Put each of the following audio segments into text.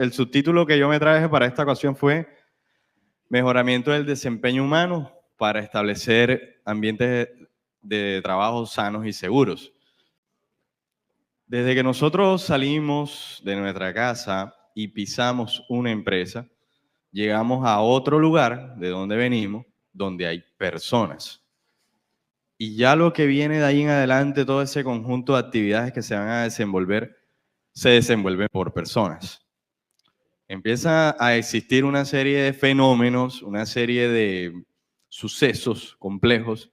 el subtítulo que yo me traje para esta ocasión fue Mejoramiento del desempeño humano para establecer ambientes de trabajo sanos y seguros. Desde que nosotros salimos de nuestra casa y pisamos una empresa, llegamos a otro lugar de donde venimos, donde hay personas. Y ya lo que viene de ahí en adelante, todo ese conjunto de actividades que se van a desenvolver, se desenvuelven por personas. Empieza a existir una serie de fenómenos, una serie de sucesos complejos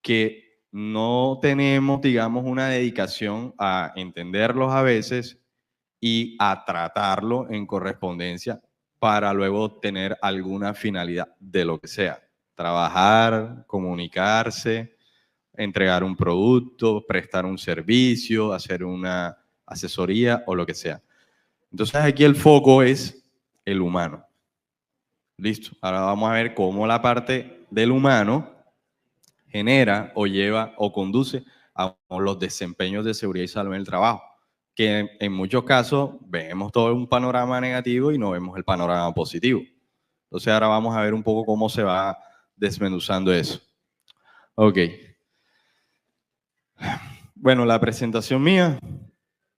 que no tenemos, digamos, una dedicación a entenderlos a veces y a tratarlo en correspondencia para luego tener alguna finalidad de lo que sea. Trabajar, comunicarse, entregar un producto, prestar un servicio, hacer una asesoría o lo que sea. Entonces aquí el foco es el humano. Listo. Ahora vamos a ver cómo la parte del humano genera o lleva o conduce a los desempeños de seguridad y salud en el trabajo, que en muchos casos vemos todo un panorama negativo y no vemos el panorama positivo. Entonces ahora vamos a ver un poco cómo se va desmenuzando eso. Ok. Bueno, la presentación mía,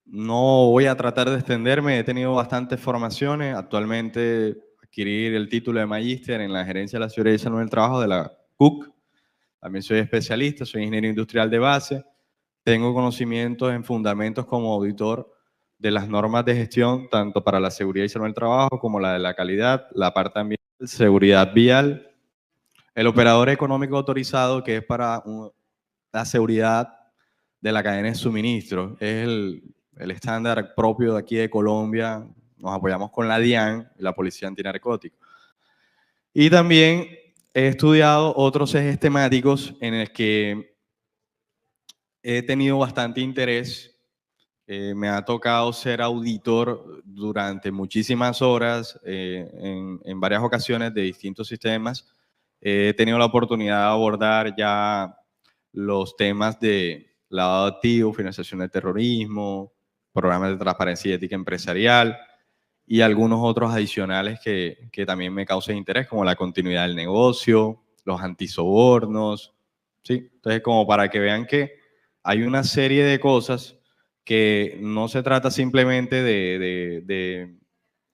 no voy a tratar de extenderme, he tenido bastantes formaciones, actualmente adquirir el título de magíster en la gerencia de la seguridad y salud en el trabajo de la CUC. También soy especialista, soy ingeniero industrial de base, tengo conocimientos en fundamentos como auditor de las normas de gestión, tanto para la seguridad y salud en el trabajo como la de la calidad, la parte ambiental, seguridad vial, el operador económico autorizado, que es para la seguridad de la cadena de suministro, es el estándar propio de aquí de Colombia, nos apoyamos con la DIAN, la Policía Antinarcótica. Y también he estudiado otros ejes temáticos en el que he tenido bastante interés. Me ha tocado ser auditor durante muchísimas horas, en varias ocasiones de distintos sistemas. He tenido la oportunidad de abordar ya los temas de lavado de activos, financiación del terrorismo, programas de transparencia y ética empresarial y algunos otros adicionales que también me causan interés, como la continuidad del negocio, los antisobornos, ¿sí? Entonces, como para que vean que hay una serie de cosas que no se trata simplemente de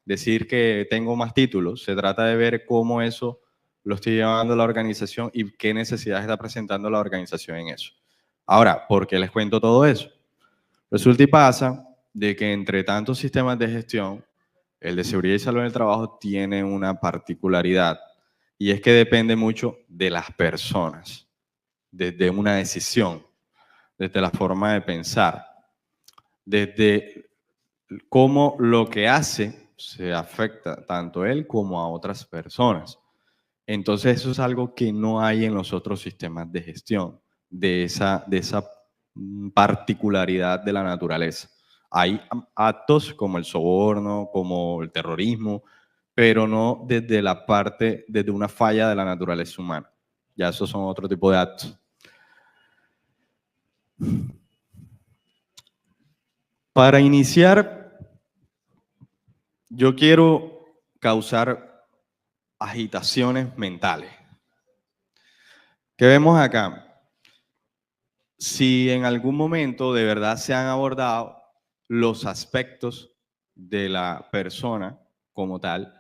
decir que tengo más títulos, se trata de ver cómo eso lo estoy llevando a la organización y qué necesidades está presentando la organización en eso. Ahora, ¿por qué les cuento todo eso? Resulta y pasa de que entre tantos sistemas de gestión, el de seguridad y salud en el trabajo tiene una particularidad y es que depende mucho de las personas, desde una decisión, desde la forma de pensar, desde cómo lo que hace se afecta tanto a él como a otras personas. Entonces eso es algo que no hay en los otros sistemas de gestión, de esa particularidad de la naturaleza. Hay actos como el soborno, como el terrorismo, pero no desde la parte, desde una falla de la naturaleza humana. Ya esos son otro tipo de actos. Para iniciar, yo quiero causar agitaciones mentales. ¿Qué vemos acá? Si en algún momento de verdad se han abordado los aspectos de la persona como tal,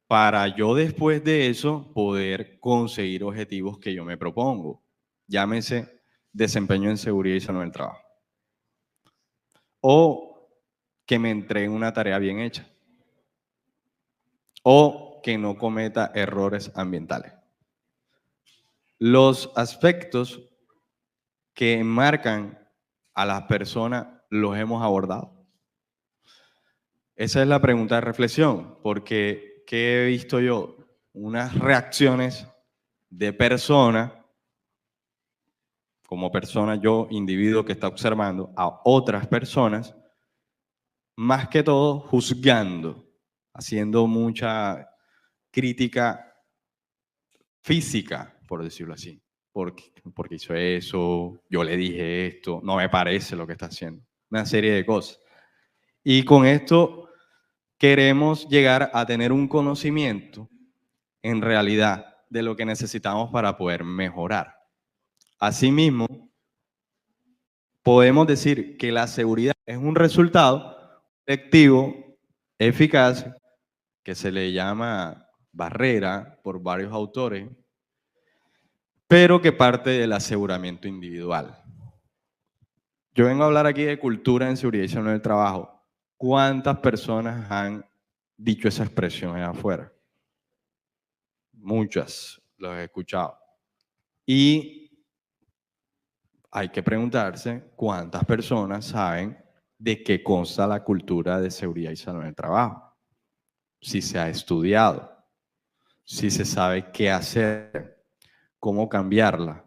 para yo después de eso poder conseguir objetivos que yo me propongo. Llámese desempeño en seguridad y salud en el trabajo. O que me entreguen una tarea bien hecha. O que no cometa errores ambientales. Los aspectos que marcan a las personas los hemos abordado. Esa es la pregunta de reflexión, porque ¿qué he visto yo? Unas reacciones de persona, como persona, yo, individuo que está observando a otras personas, más que todo juzgando, haciendo mucha crítica física, por decirlo así. Porque hizo eso, yo le dije esto, no me parece lo que está haciendo. Una serie de cosas. Y con esto queremos llegar a tener un conocimiento en realidad de lo que necesitamos para poder mejorar. Asimismo, podemos decir que la seguridad es un resultado colectivo eficaz que se le llama barrera por varios autores, pero que parte del aseguramiento individual. Yo vengo a hablar aquí de cultura en seguridad y salud del trabajo. ¿Cuántas personas han dicho esa expresión allá afuera? Muchas, los he escuchado. Y hay que preguntarse cuántas personas saben de qué consta la cultura de seguridad y salud en el trabajo. Si se ha estudiado, si se sabe qué hacer, cómo cambiarla,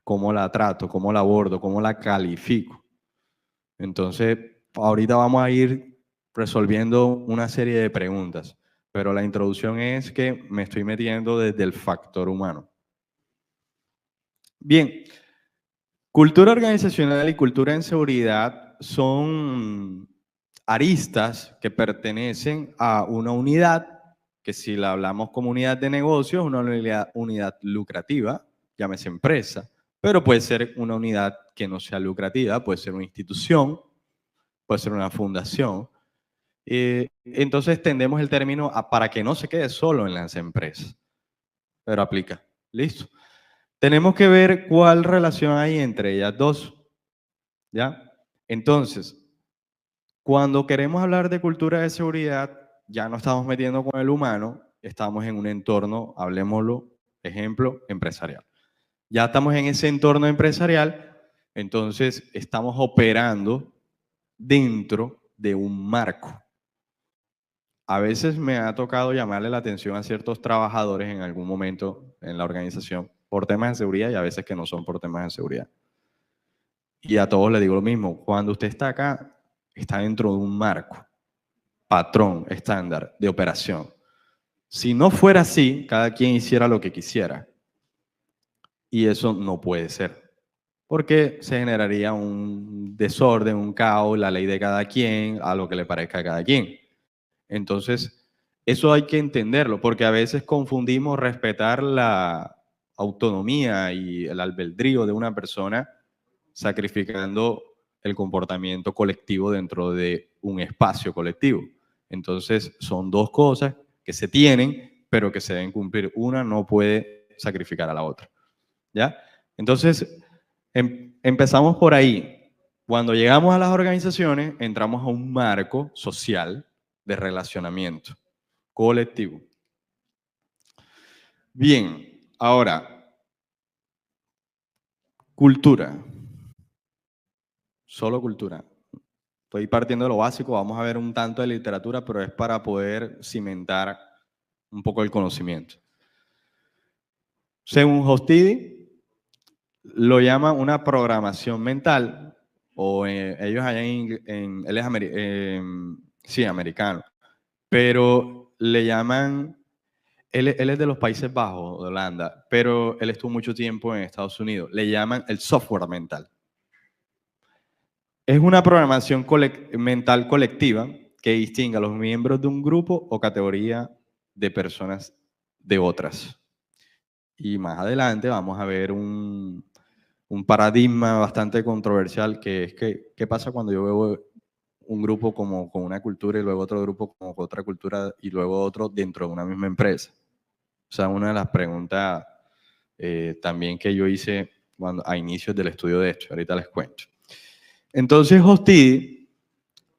cómo la trato, cómo la abordo, cómo la califico. Entonces, ahorita vamos a ir resolviendo una serie de preguntas, pero la introducción es que me estoy metiendo desde el factor humano. Bien, cultura organizacional y cultura en seguridad son aristas que pertenecen a una unidad, que si la hablamos como unidad de negocio, es una unidad lucrativa, llámese empresa, pero puede ser una unidad que no sea lucrativa, puede ser una institución, puede ser una fundación. Entonces tendemos el término para que no se quede solo en las empresas, pero aplica. Listo. Tenemos que ver cuál relación hay entre ellas dos. ¿Ya? Entonces, cuando queremos hablar de cultura de seguridad, ya no estamos metiendo con el humano, estamos en un entorno, hablemoslo, ejemplo, empresarial. Ya estamos en ese entorno empresarial, entonces estamos operando dentro de un marco. A veces me ha tocado llamarle la atención a ciertos trabajadores en algún momento en la organización por temas de seguridad y a veces que no son por temas de seguridad. Y a todos les digo lo mismo, cuando usted está acá, está dentro de un marco, patrón, estándar de operación. Si no fuera así, cada quien hiciera lo que quisiera. Y eso no puede ser, porque se generaría un desorden, un caos, la ley de cada quien, a lo que le parezca a cada quien. Entonces, eso hay que entenderlo, porque a veces confundimos respetar la autonomía y el albedrío de una persona sacrificando el comportamiento colectivo dentro de un espacio colectivo. Entonces, son dos cosas que se tienen, pero que se deben cumplir. Una no puede sacrificar a la otra. ¿Ya? Entonces, empezamos por ahí. Cuando llegamos a las organizaciones, entramos a un marco social de relacionamiento colectivo. Bien, ahora, cultura. Solo cultura. Estoy partiendo de lo básico, vamos a ver un tanto de literatura, pero es para poder cimentar un poco el conocimiento. Según Hostidi, lo llama una programación mental, o ellos allá él es sí, americano, pero le llaman, él es de los Países Bajos, de Holanda, pero él estuvo mucho tiempo en Estados Unidos, le llaman el software mental. Es una programación mental colectiva que distingue a los miembros de un grupo o categoría de personas de otras. Y más adelante vamos a ver un paradigma bastante controversial que es que, ¿qué pasa cuando yo veo un grupo como con una cultura y luego otro grupo como con otra cultura y luego otro dentro de una misma empresa? O sea, una de las preguntas también que yo hice a inicios del estudio de esto, ahorita les cuento. Entonces, Hostidi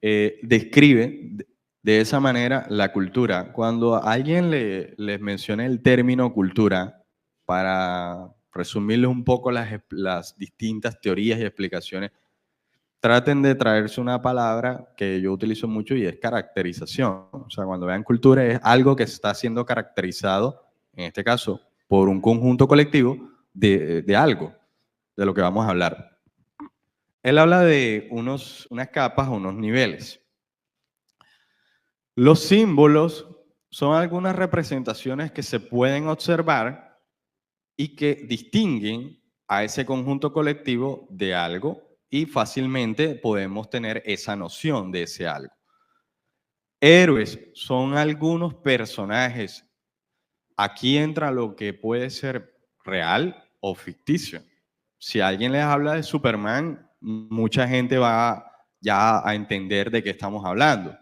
describe de esa manera la cultura. Cuando a alguien les menciona el término cultura, para resumirles un poco las distintas teorías y explicaciones, traten de traerse una palabra que yo utilizo mucho y es caracterización. O sea, cuando vean cultura es algo que está siendo caracterizado, en este caso, por un conjunto colectivo de algo, de lo que vamos a hablar. Él habla de unas capas o unos niveles. Los símbolos son algunas representaciones que se pueden observar y que distinguen a ese conjunto colectivo de algo y fácilmente podemos tener esa noción de ese algo. Héroes son algunos personajes. Aquí entra lo que puede ser real o ficticio. Si alguien les habla de Superman, mucha gente va ya a entender de qué estamos hablando.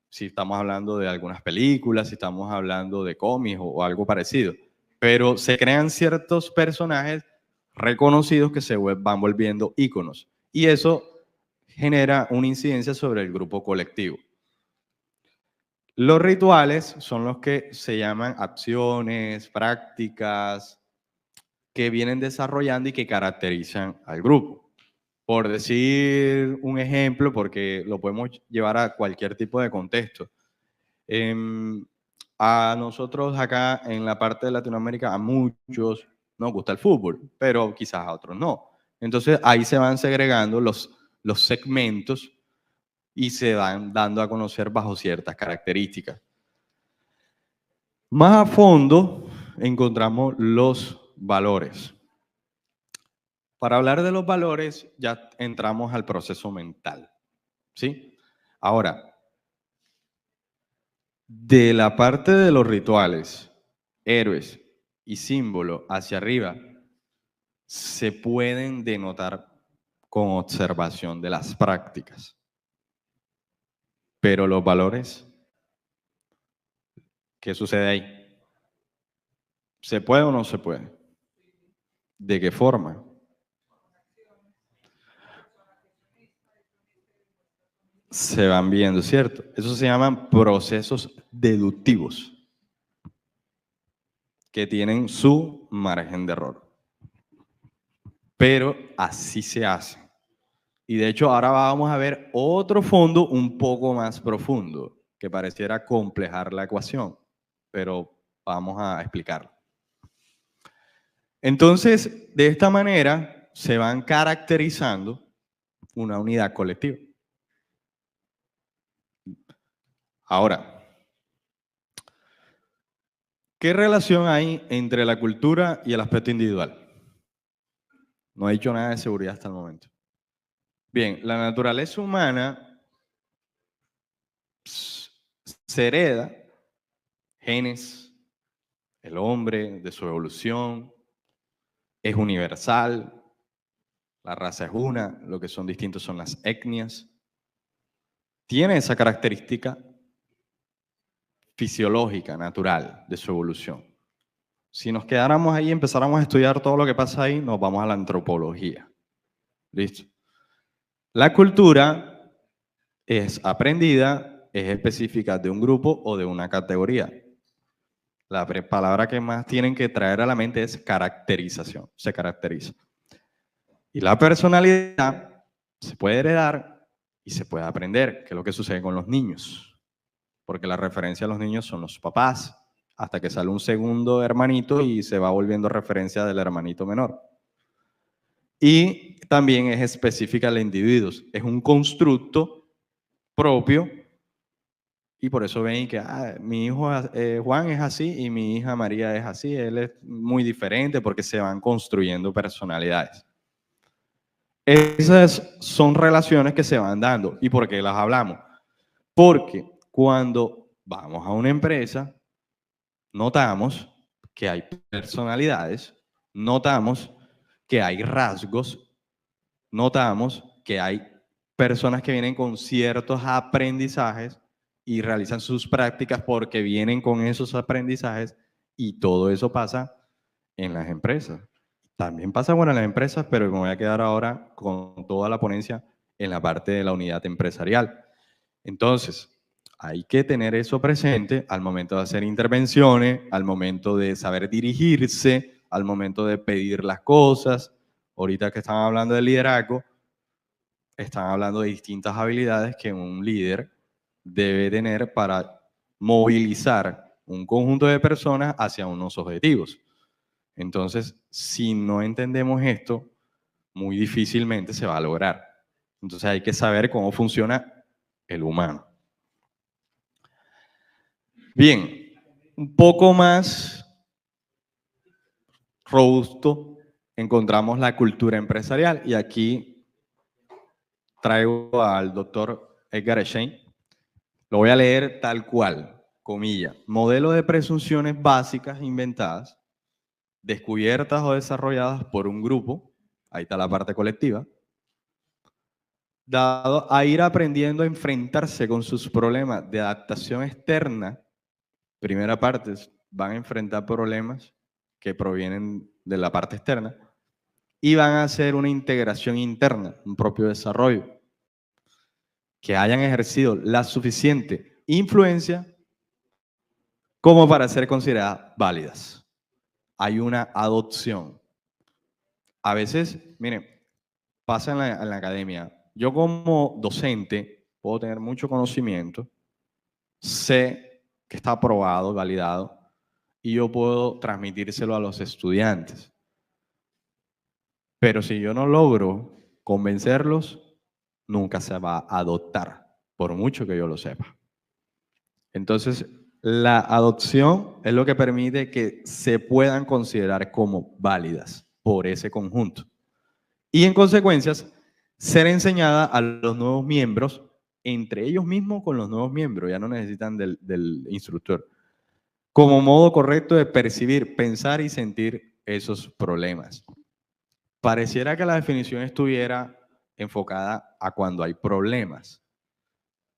Si estamos hablando de algunas películas, si estamos hablando de cómics o algo parecido. Pero se crean ciertos personajes reconocidos que se van volviendo íconos. Y eso genera una incidencia sobre el grupo colectivo. Los rituales son los que se llaman acciones, prácticas, que vienen desarrollando y que caracterizan al grupo. Por decir un ejemplo, porque lo podemos llevar a cualquier tipo de contexto. A nosotros acá en la parte de Latinoamérica, a muchos nos gusta el fútbol, pero quizás a otros no. Entonces ahí se van segregando los segmentos y se van dando a conocer bajo ciertas características. Más a fondo encontramos los valores. Para hablar de los valores ya entramos al proceso mental, ¿sí? Ahora, de la parte de los rituales, héroes y símbolos hacia arriba, se pueden denotar con observación de las prácticas. Pero los valores, ¿qué sucede ahí? ¿Se puede o no se puede? ¿De qué forma? Se van viendo, ¿cierto? Eso se llaman procesos deductivos, que tienen su margen de error. Pero así se hace. Y de hecho ahora vamos a ver otro fondo un poco más profundo, que pareciera complejar la ecuación, pero vamos a explicarlo. Entonces, de esta manera se van caracterizando una unidad colectiva. Ahora, ¿qué relación hay entre la cultura y el aspecto individual? No he dicho nada de seguridad hasta el momento. Bien, la naturaleza humana se hereda, genes, el hombre, de su evolución, es universal, la raza es una, lo que son distintos son las etnias. Tiene esa característica fisiológica, natural, de su evolución. Si nos quedáramos ahí y empezáramos a estudiar todo lo que pasa ahí, nos vamos a la antropología. ¿Listo? La cultura es aprendida, es específica de un grupo o de una categoría. La palabra que más tienen que traer a la mente es caracterización, se caracteriza. Y la personalidad se puede heredar y se puede aprender, que es lo que sucede con los niños. Porque la referencia a los niños son los papás, hasta que sale un segundo hermanito y se va volviendo referencia del hermanito menor. Y también es específica de individuos, es un constructo propio y por eso ven que mi hijo Juan es así y mi hija María es así, él es muy diferente porque se van construyendo personalidades. Esas son relaciones que se van dando. ¿Y por qué las hablamos? Porque cuando vamos a una empresa, notamos que hay personalidades, notamos que hay rasgos, notamos que hay personas que vienen con ciertos aprendizajes y realizan sus prácticas porque vienen con esos aprendizajes y todo eso pasa en las empresas. También pasa bueno en las empresas, pero me voy a quedar ahora con toda la ponencia en la parte de la unidad empresarial. Entonces, hay que tener eso presente al momento de hacer intervenciones, al momento de saber dirigirse, al momento de pedir las cosas. Ahorita que están hablando de liderazgo, están hablando de distintas habilidades que un líder debe tener para movilizar un conjunto de personas hacia unos objetivos. Entonces, si no entendemos esto, muy difícilmente se va a lograr. Entonces hay que saber cómo funciona el humano. Bien, un poco más robusto encontramos la cultura empresarial y aquí traigo al doctor Edgar Schein. Lo voy a leer tal cual, comilla. Modelo de presunciones básicas inventadas, descubiertas o desarrolladas por un grupo, ahí está la parte colectiva, dado a ir aprendiendo a enfrentarse con sus problemas de adaptación externa. Primera parte, van a enfrentar problemas que provienen de la parte externa y van a hacer una integración interna, un propio desarrollo, que hayan ejercido la suficiente influencia como para ser consideradas válidas. Hay una adopción. A veces, miren, pasa en la academia. Yo como docente puedo tener mucho conocimiento, sé que está aprobado, validado, y yo puedo transmitírselo a los estudiantes. Pero si yo no logro convencerlos, nunca se va a adoptar, por mucho que yo lo sepa. Entonces, la adopción es lo que permite que se puedan considerar como válidas por ese conjunto. Y en consecuencias, ser enseñada a los nuevos miembros, entre ellos mismos con los nuevos miembros, ya no necesitan del instructor, como modo correcto de percibir, pensar y sentir esos problemas. Pareciera que la definición estuviera enfocada a cuando hay problemas,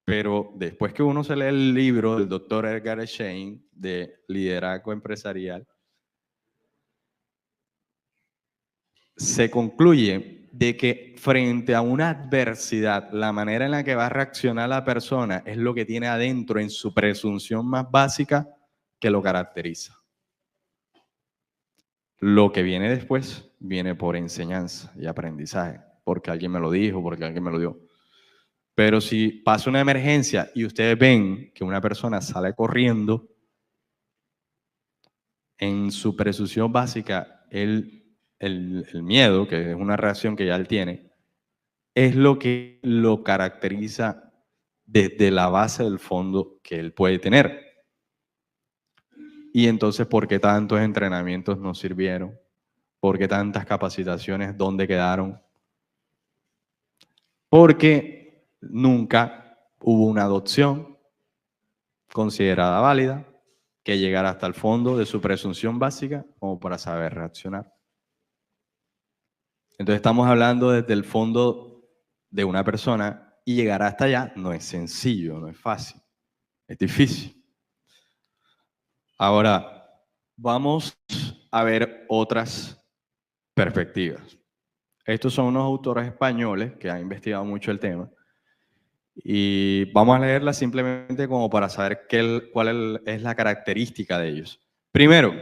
pero después que uno se lee el libro del doctor Edgar Schein de liderazgo empresarial, se concluye de que frente a una adversidad, la manera en la que va a reaccionar la persona es lo que tiene adentro en su presunción más básica que lo caracteriza. Lo que viene después viene por enseñanza y aprendizaje, porque alguien me lo dijo, porque alguien me lo dio. Pero si pasa una emergencia y ustedes ven que una persona sale corriendo, en su presunción básica, el miedo, que es una reacción que ya él tiene, es lo que lo caracteriza desde la base del fondo que él puede tener. Y entonces, ¿por qué tantos entrenamientos no sirvieron? ¿Por qué tantas capacitaciones dónde quedaron? Porque nunca hubo una adopción considerada válida que llegara hasta el fondo de su presunción básica como para saber reaccionar. Entonces estamos hablando desde el fondo de una persona y llegar hasta allá no es sencillo, no es fácil, es difícil. Ahora, vamos a ver otras perspectivas. Estos son unos autores españoles que han investigado mucho el tema y vamos a leerlas simplemente como para saber cuál es la característica de ellos. Primero,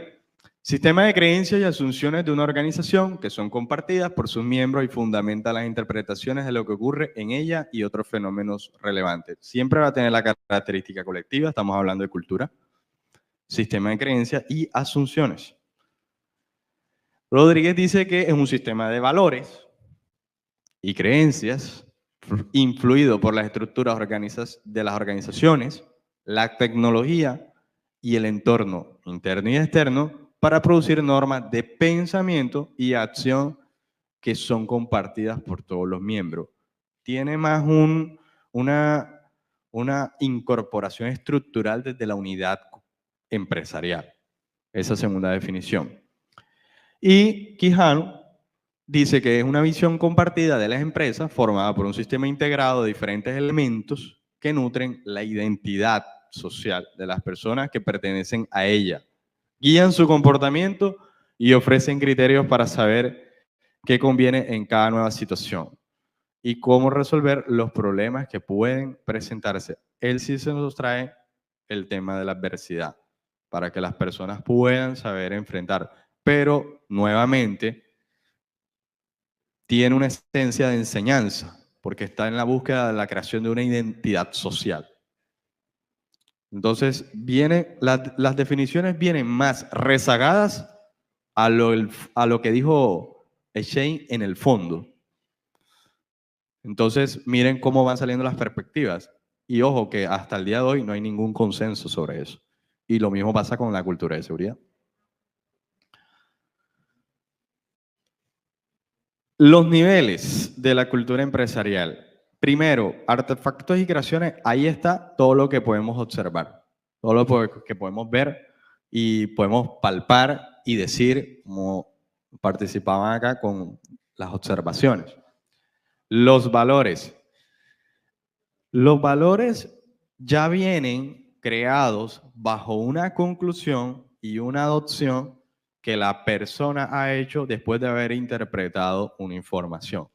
sistema de creencias y asunciones de una organización que son compartidas por sus miembros y fundamentan las interpretaciones de lo que ocurre en ella y otros fenómenos relevantes. Siempre va a tener la característica colectiva, estamos hablando de cultura, sistema de creencias y asunciones. Rodríguez dice que es un sistema de valores y creencias influido por las estructuras de las organizaciones, la tecnología y el entorno interno y externo para producir normas de pensamiento y acción que son compartidas por todos los miembros. Tiene más una incorporación estructural desde la unidad empresarial. Esa segunda definición. Y Quijano dice que es una visión compartida de las empresas formada por un sistema integrado de diferentes elementos que nutren la identidad social de las personas que pertenecen a ella, guían su comportamiento y ofrecen criterios para saber qué conviene en cada nueva situación y cómo resolver los problemas que pueden presentarse. Él sí se nos trae el tema de la adversidad para que las personas puedan saber enfrentar, pero nuevamente tiene una esencia de enseñanza, porque está en la búsqueda de la creación de una identidad social. Entonces, las definiciones vienen más rezagadas a lo que dijo Schein en el fondo. Entonces, miren cómo van saliendo las perspectivas. Y ojo que hasta el día de hoy no hay ningún consenso sobre eso. Y lo mismo pasa con la cultura de seguridad. Los niveles de la cultura empresarial. Primero, artefactos y creaciones, ahí está todo lo que podemos observar, todo lo que podemos ver y podemos palpar y decir, como participaban acá con las observaciones. Los valores. Los valores ya vienen creados bajo una conclusión y una adopción que la persona ha hecho después de haber interpretado una información.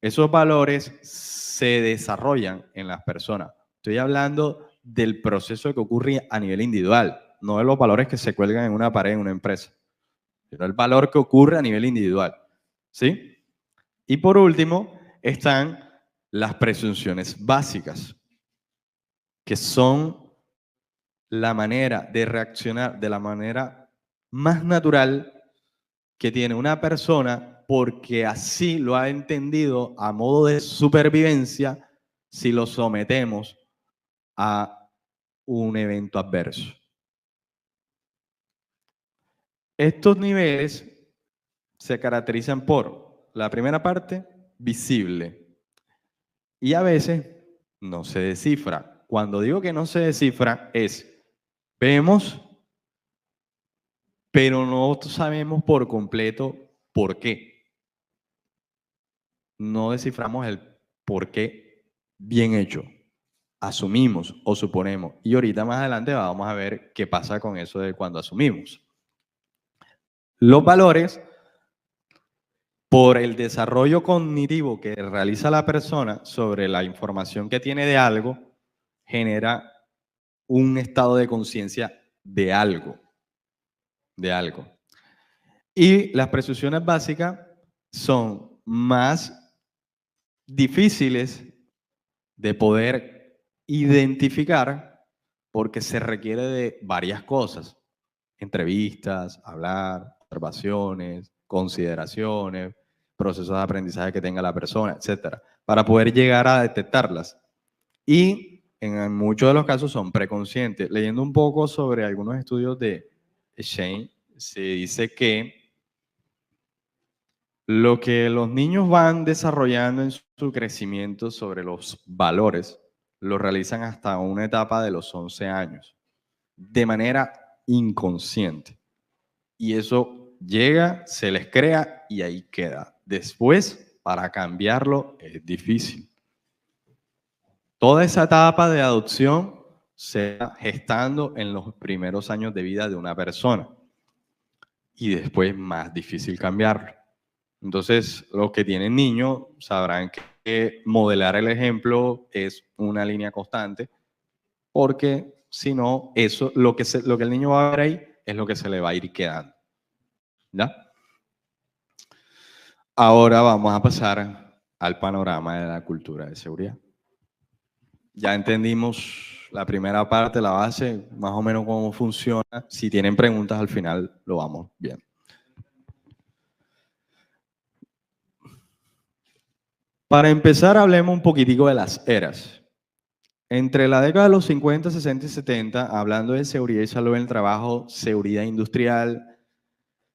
Esos valores se desarrollan en las personas. Estoy hablando del proceso que ocurre a nivel individual, no de los valores que se cuelgan en una pared en una empresa, sino el valor que ocurre a nivel individual. ¿Sí? Y por último, están las presunciones básicas, que son la manera de reaccionar de la manera más natural que tiene una persona porque así lo ha entendido a modo de supervivencia si lo sometemos a un evento adverso. Estos niveles se caracterizan por la primera parte, visible, y a veces no se descifra. Cuando digo que no se descifra es, vemos, pero no sabemos por completo por qué. No desciframos el por qué bien hecho. Asumimos o suponemos. Y ahorita más adelante vamos a ver qué pasa con eso de cuando asumimos. Los valores, por el desarrollo cognitivo que realiza la persona sobre la información que tiene de algo, genera un estado de conciencia de algo. Y las presunciones básicas son más difíciles de poder identificar porque se requiere de varias cosas. Entrevistas, hablar, observaciones, consideraciones, procesos de aprendizaje que tenga la persona, etcétera, para poder llegar a detectarlas. Y en muchos de los casos son preconscientes. Leyendo un poco sobre algunos estudios de Shane, se dice que lo que los niños van desarrollando en su crecimiento sobre los valores, lo realizan hasta una etapa de los 11 años, de manera inconsciente. Y eso llega, se les crea y ahí queda. Después, para cambiarlo es difícil. Toda esa etapa de adopción se va gestando en los primeros años de vida de una persona y después más difícil cambiarlo. Entonces, los que tienen niños sabrán que modelar el ejemplo es una línea constante, porque si no, eso, lo que el niño va a ver ahí es lo que se le va a ir quedando. ¿Ya? Ahora vamos a pasar al panorama de la cultura de seguridad. Ya entendimos la primera parte, la base, más o menos cómo funciona. Si tienen preguntas al final, lo vamos bien. Para empezar, hablemos un poquitico de las eras. Entre la década de los 50, 60 y 70, hablando de seguridad y salud en el trabajo, seguridad industrial,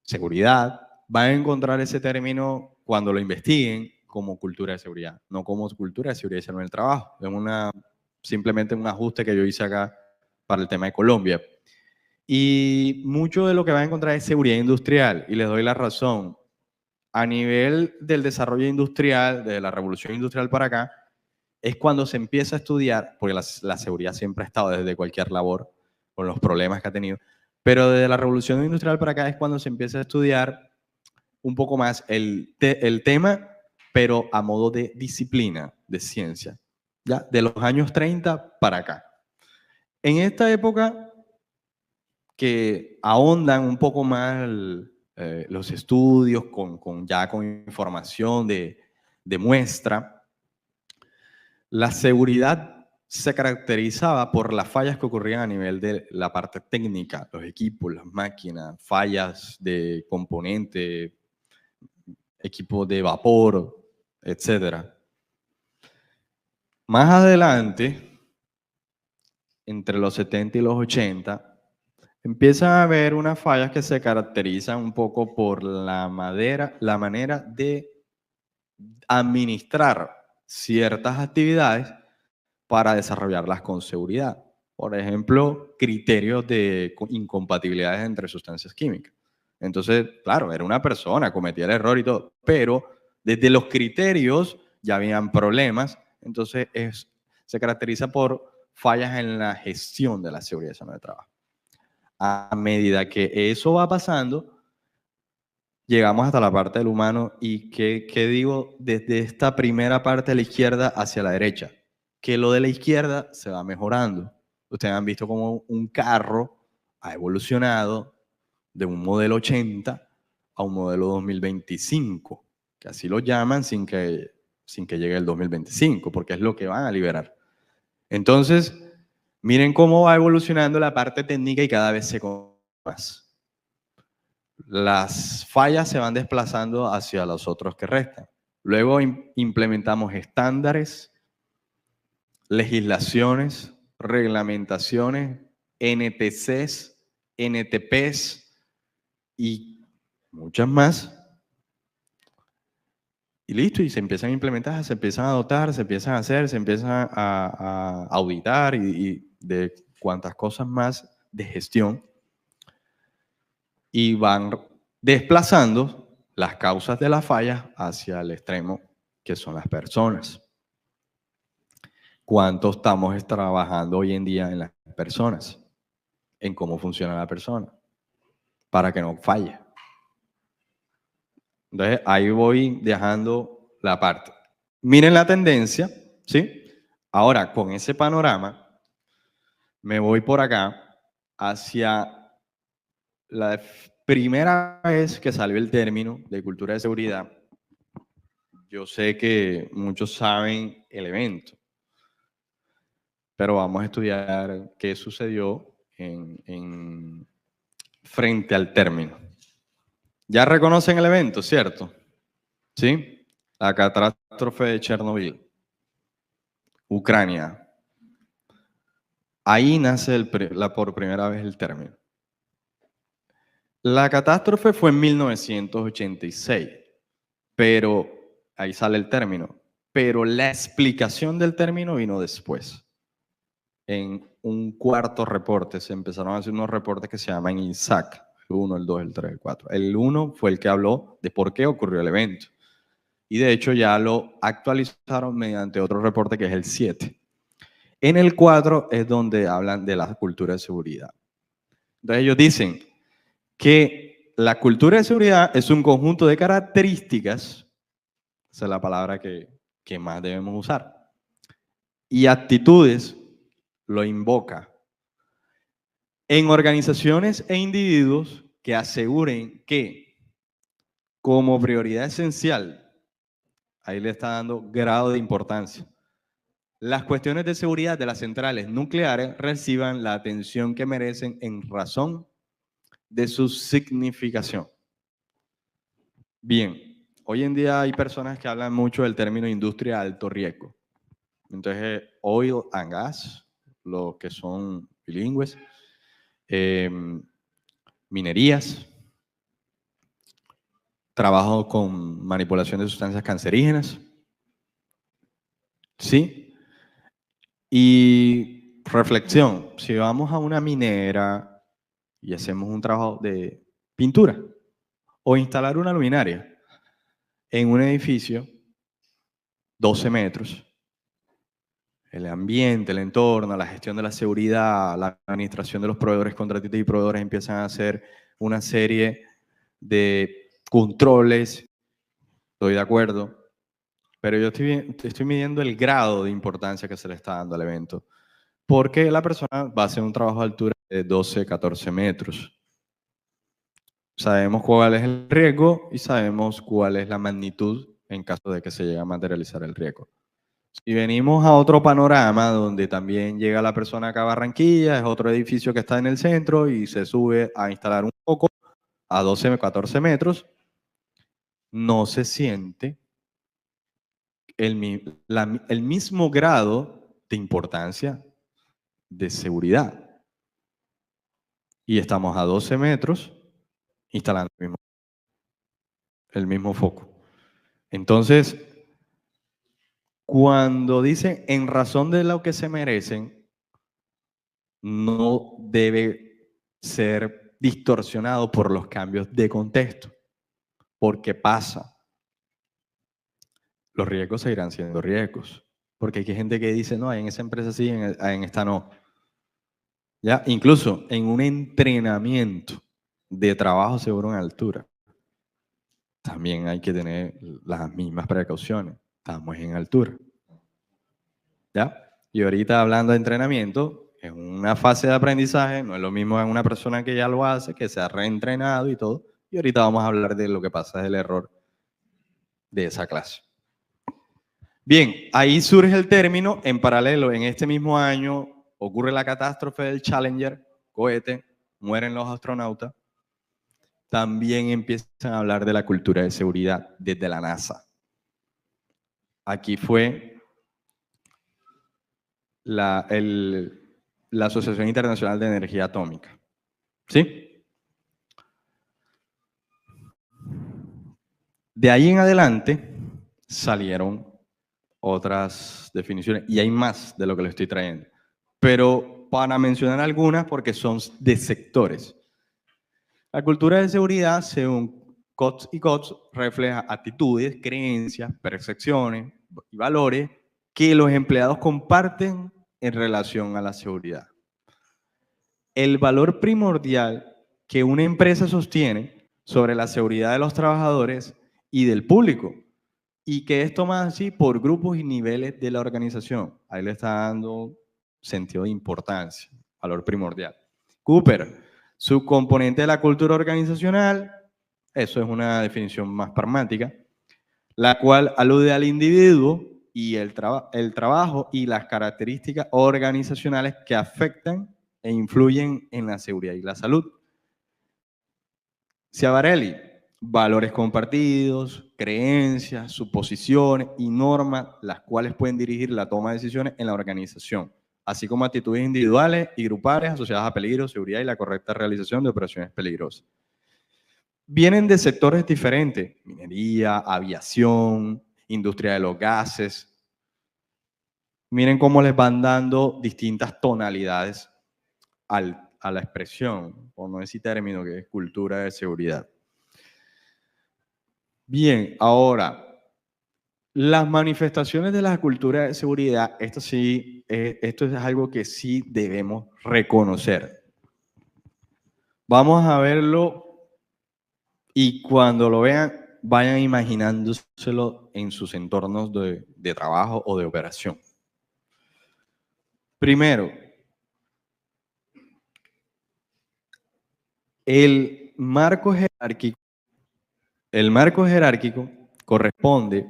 seguridad, van a encontrar ese término cuando lo investiguen como cultura de seguridad, no como cultura de seguridad y salud en el trabajo. Es simplemente un ajuste que yo hice acá para el tema de Colombia. Y mucho de lo que van a encontrar es seguridad industrial, y les doy la razón. A nivel del desarrollo industrial, de la revolución industrial para acá, es cuando se empieza a estudiar, porque la seguridad siempre ha estado desde cualquier labor, con los problemas que ha tenido, pero desde la revolución industrial para acá es cuando se empieza a estudiar un poco más el tema, pero a modo de disciplina, de ciencia, ¿ya? De los años 30 para acá. En esta época que ahondan un poco más los estudios ya con información de muestra, la seguridad se caracterizaba por las fallas que ocurrían a nivel de la parte técnica, los equipos, las máquinas, fallas de componente, equipos de vapor, etc. Más adelante, entre los 70 y los 80, empiezan a haber unas fallas que se caracterizan un poco por la manera de administrar ciertas actividades para desarrollarlas con seguridad. Por ejemplo, criterios de incompatibilidades entre sustancias químicas. Entonces, claro, era una persona, cometía el error y todo, pero desde los criterios ya habían problemas. Entonces, se caracteriza por fallas en la gestión de la seguridad y salud de trabajo. A medida que eso va pasando, llegamos hasta la parte del humano y ¿qué digo? Desde esta primera parte de la izquierda hacia la derecha, que lo de la izquierda se va mejorando. Ustedes han visto cómo un carro ha evolucionado de un modelo 80 a un modelo 2025, que así lo llaman sin que llegue el 2025, porque es lo que van a liberar. Entonces, miren cómo va evolucionando la parte técnica y cada vez se conoce más. Las fallas se van desplazando hacia los otros que restan. Luego implementamos estándares, legislaciones, reglamentaciones, NTCs, NTPs y muchas más. Y listo, y se empiezan a implementar, se empiezan a dotar, se empiezan a hacer, se empiezan a auditar y de cuantas cosas más de gestión. Y van desplazando las causas de las fallas hacia el extremo, que son las personas. ¿Cuánto estamos trabajando hoy en día en las personas? En cómo funciona la persona, para que no falle. Entonces, ahí voy dejando la parte. Miren la tendencia, ¿sí? Ahora, con ese panorama, me voy por acá hacia la primera vez que salió el término de cultura de seguridad. Yo sé que muchos saben el evento, pero vamos a estudiar qué sucedió frente al término. Ya reconocen el evento, ¿cierto? ¿Sí? La catástrofe de Chernobyl, Ucrania. Ahí nace por primera vez el término. La catástrofe fue en 1986, pero ahí sale el término. Pero la explicación del término vino después. En un cuarto reporte se empezaron a hacer unos reportes que se llaman INSAC, el 1, el 2, el 3, el 4. El 1 fue el que habló de por qué ocurrió el evento. Y de hecho ya lo actualizaron mediante otro reporte que es el 7. En el 4 es donde hablan de la cultura de seguridad. Entonces ellos dicen que la cultura de seguridad es un conjunto de características, esa es la palabra que más debemos usar, y actitudes, lo invoca, en organizaciones e individuos que aseguren que, como prioridad esencial, ahí le está dando grado de importancia, las cuestiones de seguridad de las centrales nucleares reciban la atención que merecen en razón de su significación. Bien, hoy en día hay personas que hablan mucho del término industria de alto riesgo. Entonces, oil and gas, los que son bilingües, minerías, trabajo con manipulación de sustancias cancerígenas, ¿sí? Y reflexión, si vamos a una minera y hacemos un trabajo de pintura o instalar una luminaria en un edificio, 12 metros, el ambiente, el entorno, la gestión de la seguridad, la administración de los proveedores, contratistas y proveedores empiezan a hacer una serie de controles, estoy de acuerdo, pero yo estoy midiendo el grado de importancia que se le está dando al evento, porque la persona va a hacer un trabajo de altura de 12, 14 metros. Sabemos cuál es el riesgo y sabemos cuál es la magnitud en caso de que se llegue a materializar el riesgo. Si venimos a otro panorama donde también llega la persona acá a Barranquilla, es otro edificio que está en el centro y se sube a instalar un foco a 12, 14 metros, no se siente el mismo grado de importancia de seguridad. Y estamos a 12 metros instalando el mismo foco. Entonces, cuando dicen en razón de lo que se merecen, no debe ser distorsionado por los cambios de contexto, porque pasa. Los riesgos seguirán siendo riesgos, porque hay gente que dice, no, en esa empresa sí, en esta no. ¿Ya? Incluso en un entrenamiento de trabajo seguro en altura, también hay que tener las mismas precauciones. Estamos en altura. ¿Ya? Y ahorita hablando de entrenamiento, es una fase de aprendizaje, no es lo mismo en una persona que ya lo hace, que se ha reentrenado y todo. Y ahorita vamos a hablar de lo que pasa del error de esa clase. Bien, ahí surge el término, en paralelo, en este mismo año ocurre la catástrofe del Challenger, cohete, mueren los astronautas. También empiezan a hablar de la cultura de seguridad desde la NASA. Aquí fue la Asociación Internacional de Energía Atómica. ¿Sí? De ahí en adelante salieron otras definiciones y hay más de lo que les estoy trayendo. Pero para mencionar algunas, porque son de sectores. La cultura de seguridad, según Coates y Coates, refleja actitudes, creencias, percepciones y valores que los empleados comparten en relación a la seguridad. El valor primordial que una empresa sostiene sobre la seguridad de los trabajadores y del público, y que es tomado así por grupos y niveles de la organización. Ahí le está dando sentido de importancia, valor primordial. Cooper, su componente de la cultura organizacional, eso es una definición más pragmática, la cual alude al individuo y el trabajo y las características organizacionales que afectan e influyen en la seguridad y la salud. Schiavarelli, valores compartidos, creencias, suposiciones y normas, las cuales pueden dirigir la toma de decisiones en la organización, así como actitudes individuales y grupales asociadas a peligro, seguridad y la correcta realización de operaciones peligrosas. Vienen de sectores diferentes, minería, aviación, industria de los gases. Miren cómo les van dando distintas tonalidades a la expresión, por no decir término, que es cultura de seguridad. Bien, ahora, las manifestaciones de la cultura de seguridad, esto es algo que sí debemos reconocer. Vamos a verlo y cuando lo vean, vayan imaginándoselo en sus entornos de trabajo o de operación. Primero, el marco jerárquico corresponde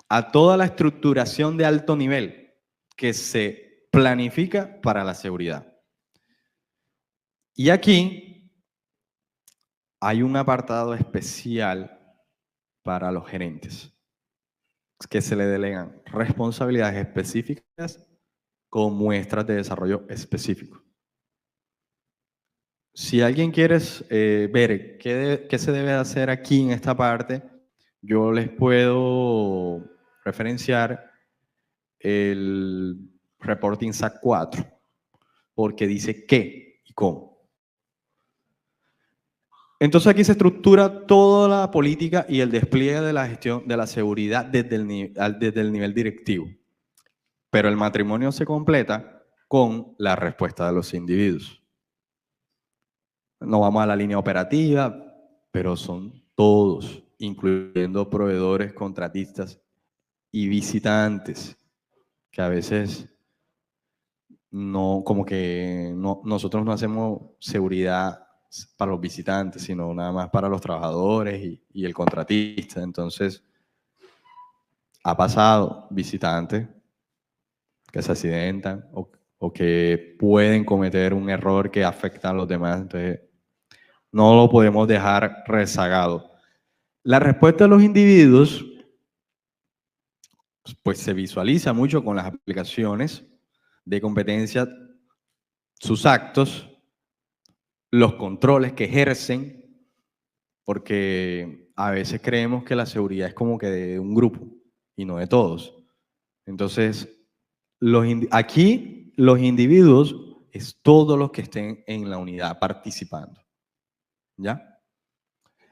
a toda la estructuración de alto nivel que se planifica para la seguridad. Y aquí hay un apartado especial para los gerentes, que se le delegan responsabilidades específicas con muestras de desarrollo específico. Si alguien quiere ver qué se debe hacer aquí en esta parte, yo les puedo referenciar el Reporting SAC 4, porque dice qué y cómo. Entonces aquí se estructura toda la política y el despliegue de la gestión de la seguridad desde el nivel directivo. Pero el matrimonio se completa con la respuesta de los individuos. No vamos a la línea operativa, pero son todos, incluyendo proveedores, contratistas y visitantes, que a veces nosotros no hacemos seguridad para los visitantes, sino nada más para los trabajadores y el contratista. Entonces, ha pasado visitantes que se accidentan o que pueden cometer un error que afecta a los demás. Entonces, no lo podemos dejar rezagado. La respuesta de los individuos, pues se visualiza mucho con las aplicaciones de competencia, sus actos, los controles que ejercen, porque a veces creemos que la seguridad es como que de un grupo y no de todos. Entonces, aquí los individuos es todos los que estén en la unidad participando, ¿ya?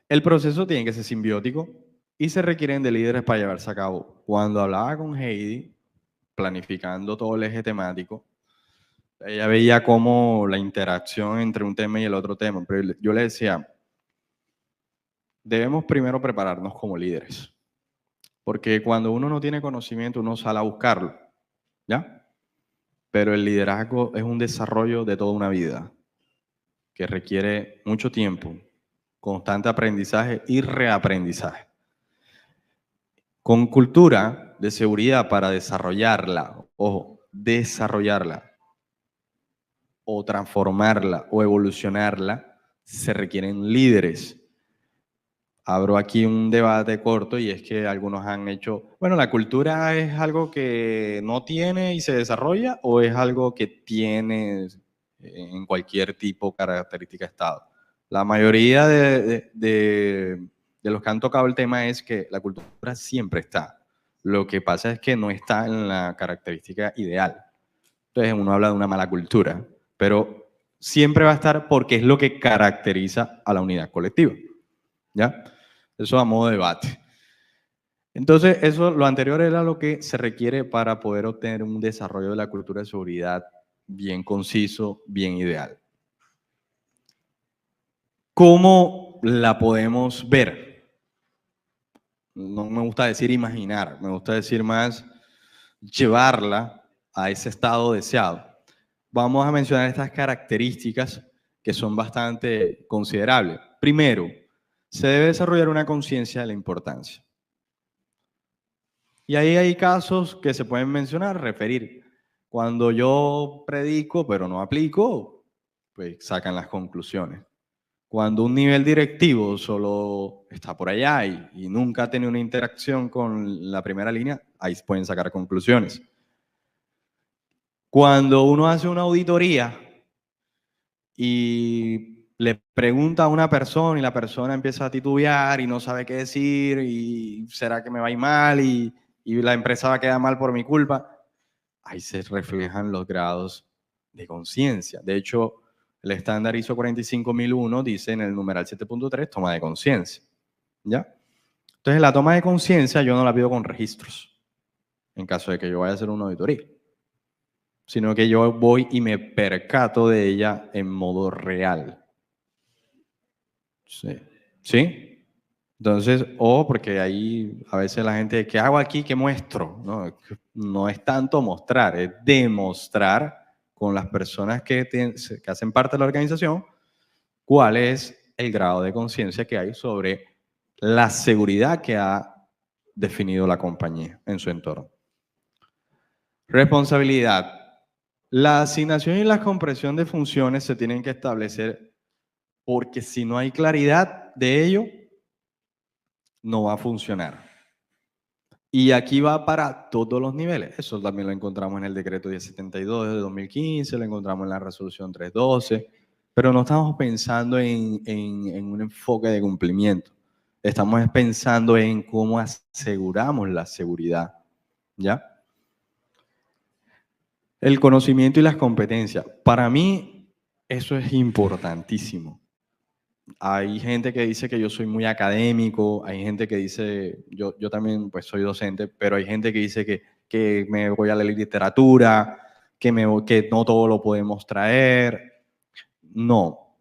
El proceso tiene que ser simbiótico y se requieren de líderes para llevarse a cabo. Cuando hablaba con Heidi, planificando todo el eje temático, ella veía cómo la interacción entre un tema y el otro tema. Pero yo le decía, debemos primero prepararnos como líderes. Porque cuando uno no tiene conocimiento, uno sale a buscarlo, ¿ya? Pero el liderazgo es un desarrollo de toda una vida que requiere mucho tiempo, constante aprendizaje y reaprendizaje. Con cultura de seguridad para desarrollarla, ojo, desarrollarla, o transformarla, o evolucionarla, se requieren líderes. Abro aquí un debate corto y es que algunos han hecho, bueno, ¿la cultura es algo que no tiene y se desarrolla o es algo que tiene en cualquier tipo, característica, estado? La mayoría de los que han tocado el tema es que la cultura siempre está. Lo que pasa es que no está en la característica ideal. Entonces uno habla de una mala cultura, pero siempre va a estar porque es lo que caracteriza a la unidad colectiva, ¿ya? Eso a modo de debate. Entonces, lo anterior era lo que se requiere para poder obtener un desarrollo de la cultura de seguridad bien conciso, bien ideal. ¿Cómo la podemos ver? No me gusta decir imaginar, me gusta decir más llevarla a ese estado deseado. Vamos a mencionar estas características que son bastante considerables. Primero, se debe desarrollar una conciencia de la importancia. Y ahí hay casos que se pueden mencionar, referir. Cuando yo predico pero no aplico, pues sacan las conclusiones. Cuando un nivel directivo solo está por allá y nunca ha tenido una interacción con la primera línea, ahí pueden sacar conclusiones. Cuando uno hace una auditoría y le pregunta a una persona y la persona empieza a titubear y no sabe qué decir y será que me va a ir mal y la empresa va a quedar mal por mi culpa, ahí se reflejan los grados de conciencia. De hecho, el estándar ISO 45001 dice en el numeral 7.3 toma de conciencia, ¿ya? Entonces, la toma de conciencia yo no la pido con registros, en caso de que yo vaya a hacer una auditoría, sino que yo voy y me percato de ella en modo real. Sí. ¿Sí? Entonces, porque ahí a veces la gente, ¿qué hago aquí? ¿Qué muestro? No es tanto mostrar, es demostrar con las personas que hacen parte de la organización cuál es el grado de conciencia que hay sobre la seguridad que ha definido la compañía en su entorno. Responsabilidad. La asignación y la compresión de funciones se tienen que establecer porque si no hay claridad de ello, no va a funcionar. Y aquí va para todos los niveles. Eso también lo encontramos en el decreto 1072 de 2015, lo encontramos en la resolución 312, pero no estamos pensando en un enfoque de cumplimiento. Estamos pensando en cómo aseguramos la seguridad, ¿ya? El conocimiento y las competencias. Para mí, eso es importantísimo. Hay gente que dice que yo soy muy académico, hay gente que dice, yo también pues soy docente, pero hay gente que dice que me voy a leer literatura, que no todo lo podemos traer. No,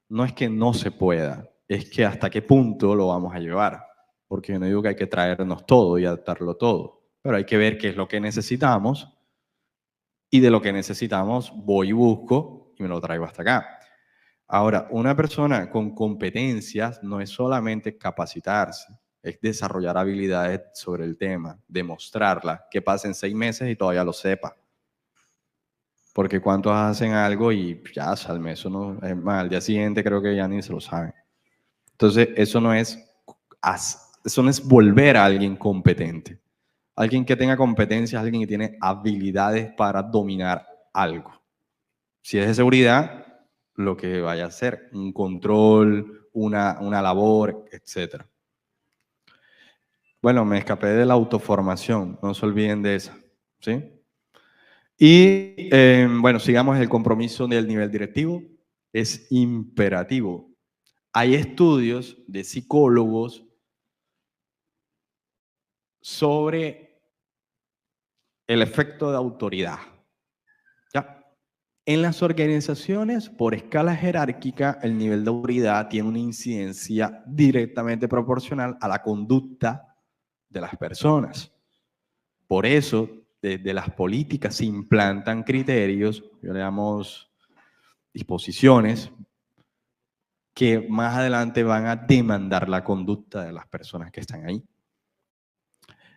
no es que no se pueda, es que hasta qué punto lo vamos a llevar. Porque yo no digo que hay que traernos todo y adaptarlo todo, pero hay que ver qué es lo que necesitamos y de lo que necesitamos voy y busco y me lo traigo hasta acá. Ahora, una persona con competencias no es solamente capacitarse, es desarrollar habilidades sobre el tema, demostrarlas, que pasen 6 meses y todavía lo sepa. Porque cuántos hacen algo y ya al mes, eso no es más, al día siguiente creo que ya ni se lo saben. Entonces, eso no es volver a alguien competente. Alguien que tenga competencias, alguien que tiene habilidades para dominar algo. Si es de seguridad, lo que vaya a hacer, un control, una labor, etc. Bueno, me escapé de la autoformación, no se olviden de esa, ¿sí? Y bueno, sigamos el compromiso del nivel directivo. Es imperativo. Hay estudios de psicólogos sobre el efecto de autoridad. ¿Ya? En las organizaciones, por escala jerárquica, el nivel de autoridad tiene una incidencia directamente proporcional a la conducta de las personas. Por eso, desde las políticas se implantan criterios, yo le llamamos disposiciones, que más adelante van a demandar la conducta de las personas que están ahí.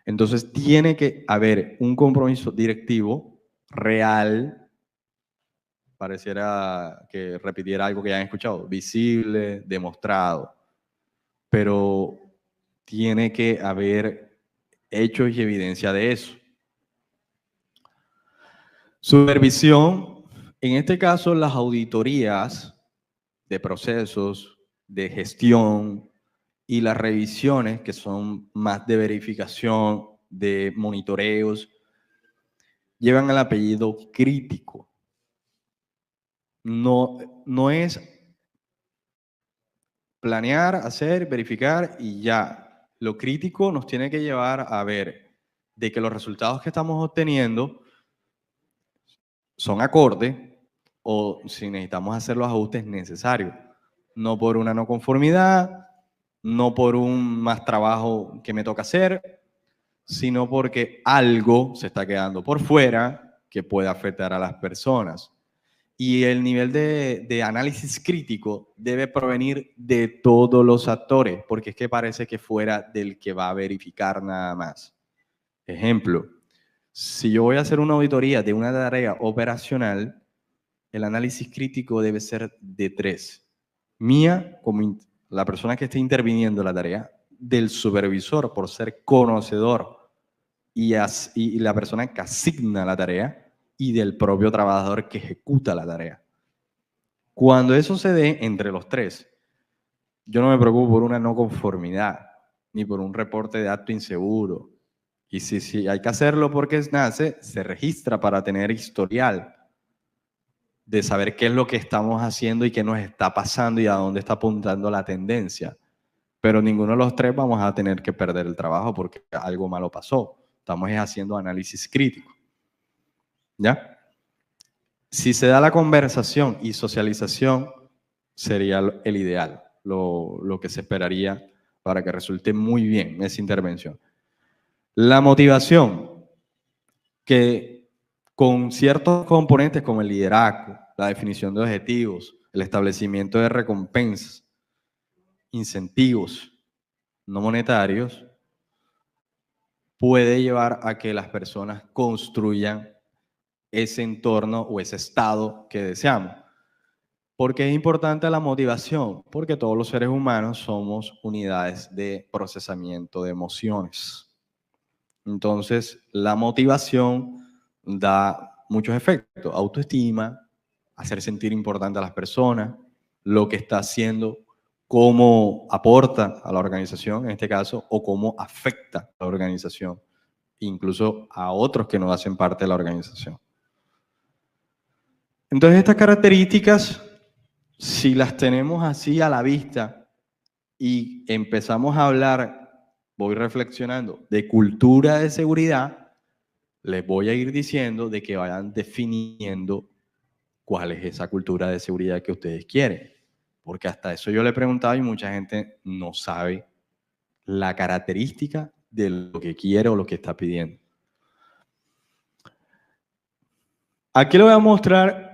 Entonces, tiene que haber un compromiso directivo real, pareciera que repitiera algo que ya han escuchado, visible, demostrado, pero tiene que haber hechos y evidencia de eso. Supervisión, en este caso las auditorías de procesos, de gestión y las revisiones que son más de verificación, de monitoreos, llevan el apellido crítico. No es planear, hacer, verificar y ya. Lo crítico nos tiene que llevar a ver de que los resultados que estamos obteniendo son acordes o si necesitamos hacer los ajustes necesarios. No por una no conformidad, no por un más trabajo que me toca hacer, sino porque algo se está quedando por fuera que puede afectar a las personas. Y el nivel de análisis crítico debe provenir de todos los actores, porque es que parece que fuera del que va a verificar nada más. Ejemplo, si yo voy a hacer una auditoría de una tarea operacional, el análisis crítico debe ser de tres. Mía, como la persona que esté interviniendo en la tarea, del supervisor por ser conocedor y la persona que asigna la tarea, y del propio trabajador que ejecuta la tarea. Cuando eso se dé entre los tres, yo no me preocupo por una no conformidad, ni por un reporte de acto inseguro. Y si hay que hacerlo porque nace, se registra para tener historial de saber qué es lo que estamos haciendo y qué nos está pasando y a dónde está apuntando la tendencia. Pero ninguno de los tres vamos a tener que perder el trabajo porque algo malo pasó. Estamos haciendo análisis crítico. ¿Ya? Si se da la conversación y socialización, sería el ideal, lo que se esperaría para que resulte muy bien esa intervención. La motivación, que con ciertos componentes como el liderazgo, la definición de objetivos, el establecimiento de recompensas, incentivos no monetarios, puede llevar a que las personas construyan ese entorno o ese estado que deseamos. ¿Por qué es importante la motivación? Porque todos los seres humanos somos unidades de procesamiento de emociones. Entonces, la motivación da muchos efectos. Autoestima, hacer sentir importante a las personas, lo que está haciendo, cómo aporta a la organización, en este caso, o cómo afecta a la organización, incluso a otros que no hacen parte de la organización. Entonces, estas características, si las tenemos así a la vista y empezamos a hablar, voy reflexionando, de cultura de seguridad, les voy a ir diciendo de que vayan definiendo cuál es esa cultura de seguridad que ustedes quieren. Porque hasta eso yo le he preguntado y mucha gente no sabe la característica de lo que quiere o lo que está pidiendo. Aquí les voy a mostrar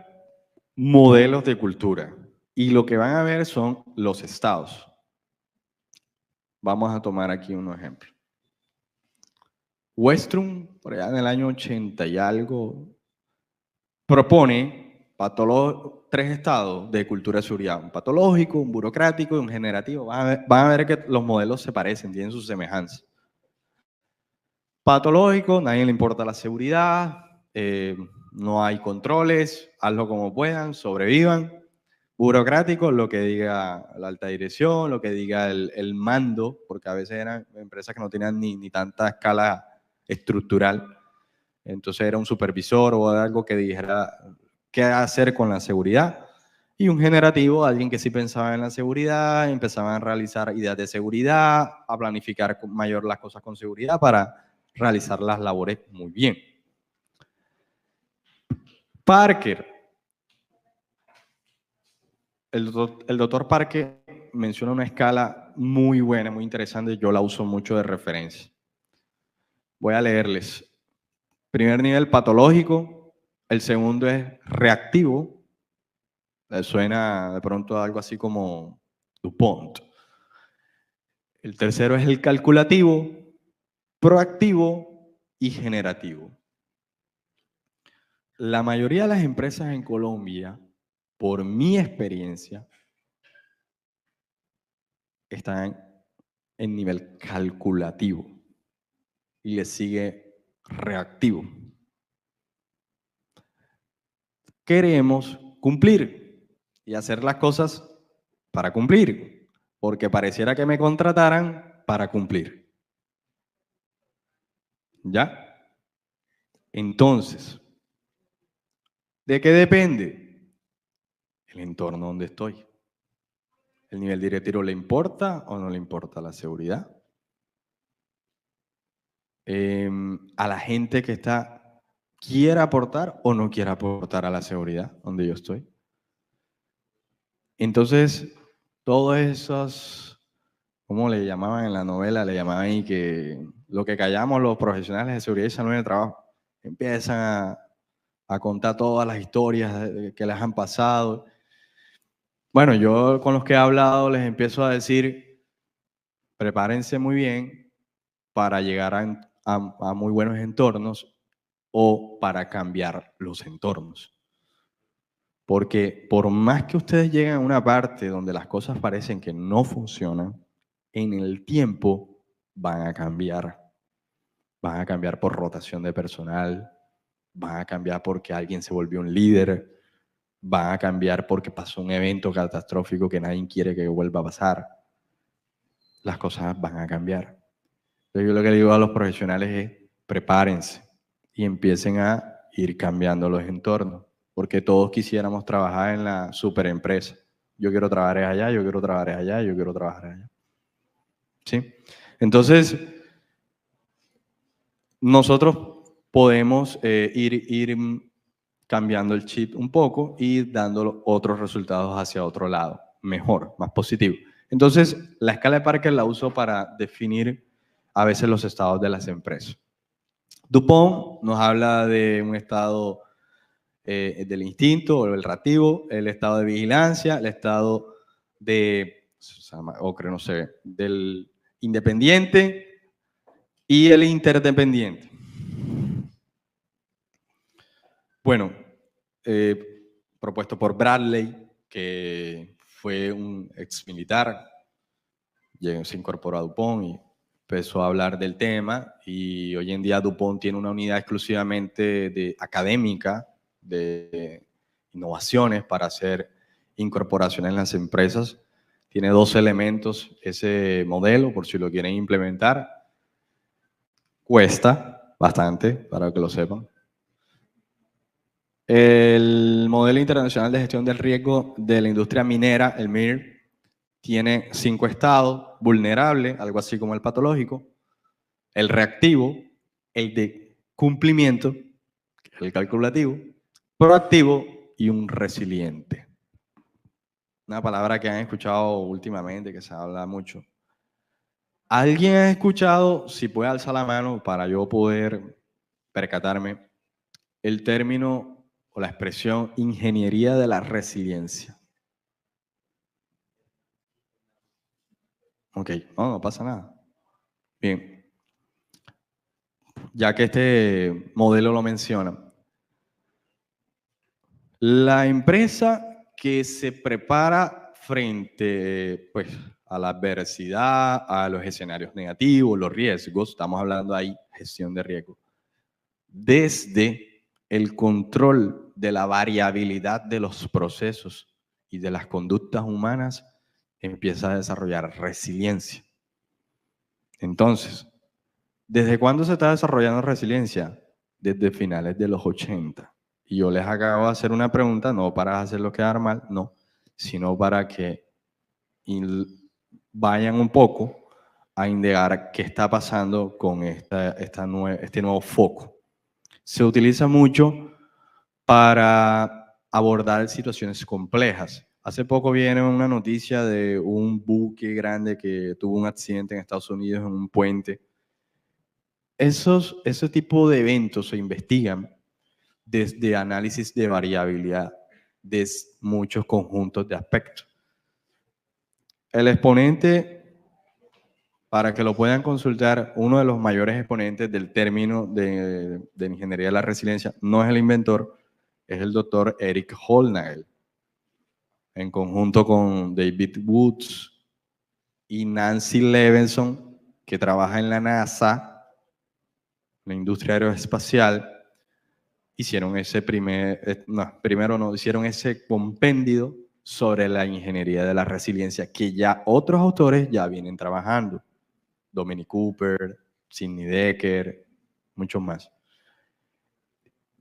modelos de cultura y lo que van a ver son los estados. Vamos a tomar aquí un ejemplo. Westrum, por allá en el año 80 y algo, propone tres estados de cultura de seguridad, un patológico, un burocrático y un generativo. Van a ver que los modelos se parecen, tienen sus semejanzas. Patológico, nadie le importa la seguridad, no hay controles, hazlo como puedan, sobrevivan. Burocrático, lo que diga la alta dirección, lo que diga el mando, porque a veces eran empresas que no tenían ni tanta escala estructural. Entonces era un supervisor o algo que dijera qué hacer con la seguridad. Y un generativo, alguien que sí pensaba en la seguridad, empezaba a realizar ideas de seguridad, a planificar mayor las cosas con seguridad para realizar las labores muy bien. Parker. El doctor Parker menciona una escala muy buena, muy interesante. Yo la uso mucho de referencia. Voy a leerles. Primer nivel, patológico. El segundo es reactivo. Suena de pronto algo así como DuPont. El tercero es el calculativo, proactivo y generativo. La mayoría de las empresas en Colombia, por mi experiencia, están en nivel calculativo y le sigue reactivo. Queremos cumplir y hacer las cosas para cumplir, porque pareciera que me contrataran para cumplir. ¿Ya? Entonces, ¿de qué depende? El entorno donde estoy. ¿El nivel directivo le importa o no le importa la seguridad? ¿A la gente que está, quiere aportar o no quiere aportar a la seguridad donde yo estoy? Entonces, todos esos, ¿cómo le llamaban en la novela? Le llamaban y que lo que callamos los profesionales de seguridad y salud en el trabajo, empiezan a contar todas las historias que les han pasado. Bueno, yo con los que he hablado les empiezo a decir, prepárense muy bien para llegar a muy buenos entornos o para cambiar los entornos. Porque por más que ustedes lleguen a una parte donde las cosas parecen que no funcionan, en el tiempo van a cambiar. Van a cambiar por rotación de personal, van a cambiar porque alguien se volvió un líder, van a cambiar porque pasó un evento catastrófico que nadie quiere que vuelva a pasar. Las cosas van a cambiar. Entonces yo lo que le digo a los profesionales es prepárense y empiecen a ir cambiando los entornos, porque todos quisiéramos trabajar en la superempresa. Yo quiero trabajar allá, yo quiero trabajar allá, yo quiero trabajar allá. ¿Sí? Entonces, nosotros podemos ir cambiando el chip un poco y dando otros resultados hacia otro lado, mejor, más positivo. Entonces, la escala de Parker la uso para definir a veces los estados de las empresas. DuPont nos habla de un estado del instinto o el reactivo, el estado de vigilancia, el estado de, o creo, no sé, del independiente y el interdependiente. Bueno, propuesto por Bradley, que fue un ex militar, se incorporó a DuPont y empezó a hablar del tema, y hoy en día DuPont tiene una unidad exclusivamente académica de innovaciones para hacer incorporaciones en las empresas. Tiene 2 elementos ese modelo, por si lo quieren implementar. Cuesta bastante, para que lo sepan. El modelo internacional de gestión del riesgo de la industria minera, el MIR, tiene 5 estados: vulnerable, algo así como el patológico, el reactivo, el de cumplimiento, el calculativo, proactivo y un resiliente. Una palabra que han escuchado últimamente, que se habla mucho. ¿Alguien ha escuchado, si puede alzar la mano para yo poder percatarme, el término o la expresión ingeniería de la resiliencia? Ok, no pasa nada. Bien, ya que este modelo lo menciona, la empresa que se prepara frente, pues, a la adversidad, a los escenarios negativos, los riesgos, estamos hablando ahí gestión de riesgo, desde el control de la variabilidad de los procesos y de las conductas humanas empieza a desarrollar resiliencia. Entonces, ¿desde cuándo se está desarrollando resiliencia? Desde finales de los 80. Y yo les acabo de hacer una pregunta, no para hacerlo quedar mal, no, sino para que vayan un poco a indagar qué está pasando con este nuevo foco. Se utiliza mucho para abordar situaciones complejas. Hace poco viene una noticia de un buque grande que tuvo un accidente en Estados Unidos en un puente. Ese tipo de eventos se investigan desde análisis de variabilidad de muchos conjuntos de aspectos. El exponente, para que lo puedan consultar, uno de los mayores exponentes del término de ingeniería de la resiliencia, no es el inventor, es el doctor Eric Holnagel, en conjunto con David Woods y Nancy Levinson, que trabaja en la NASA, la industria aeroespacial. Hicieron hicieron ese compendio sobre la ingeniería de la resiliencia que ya otros autores ya vienen trabajando. Dominic Cooper, Sidney Dekker, muchos más.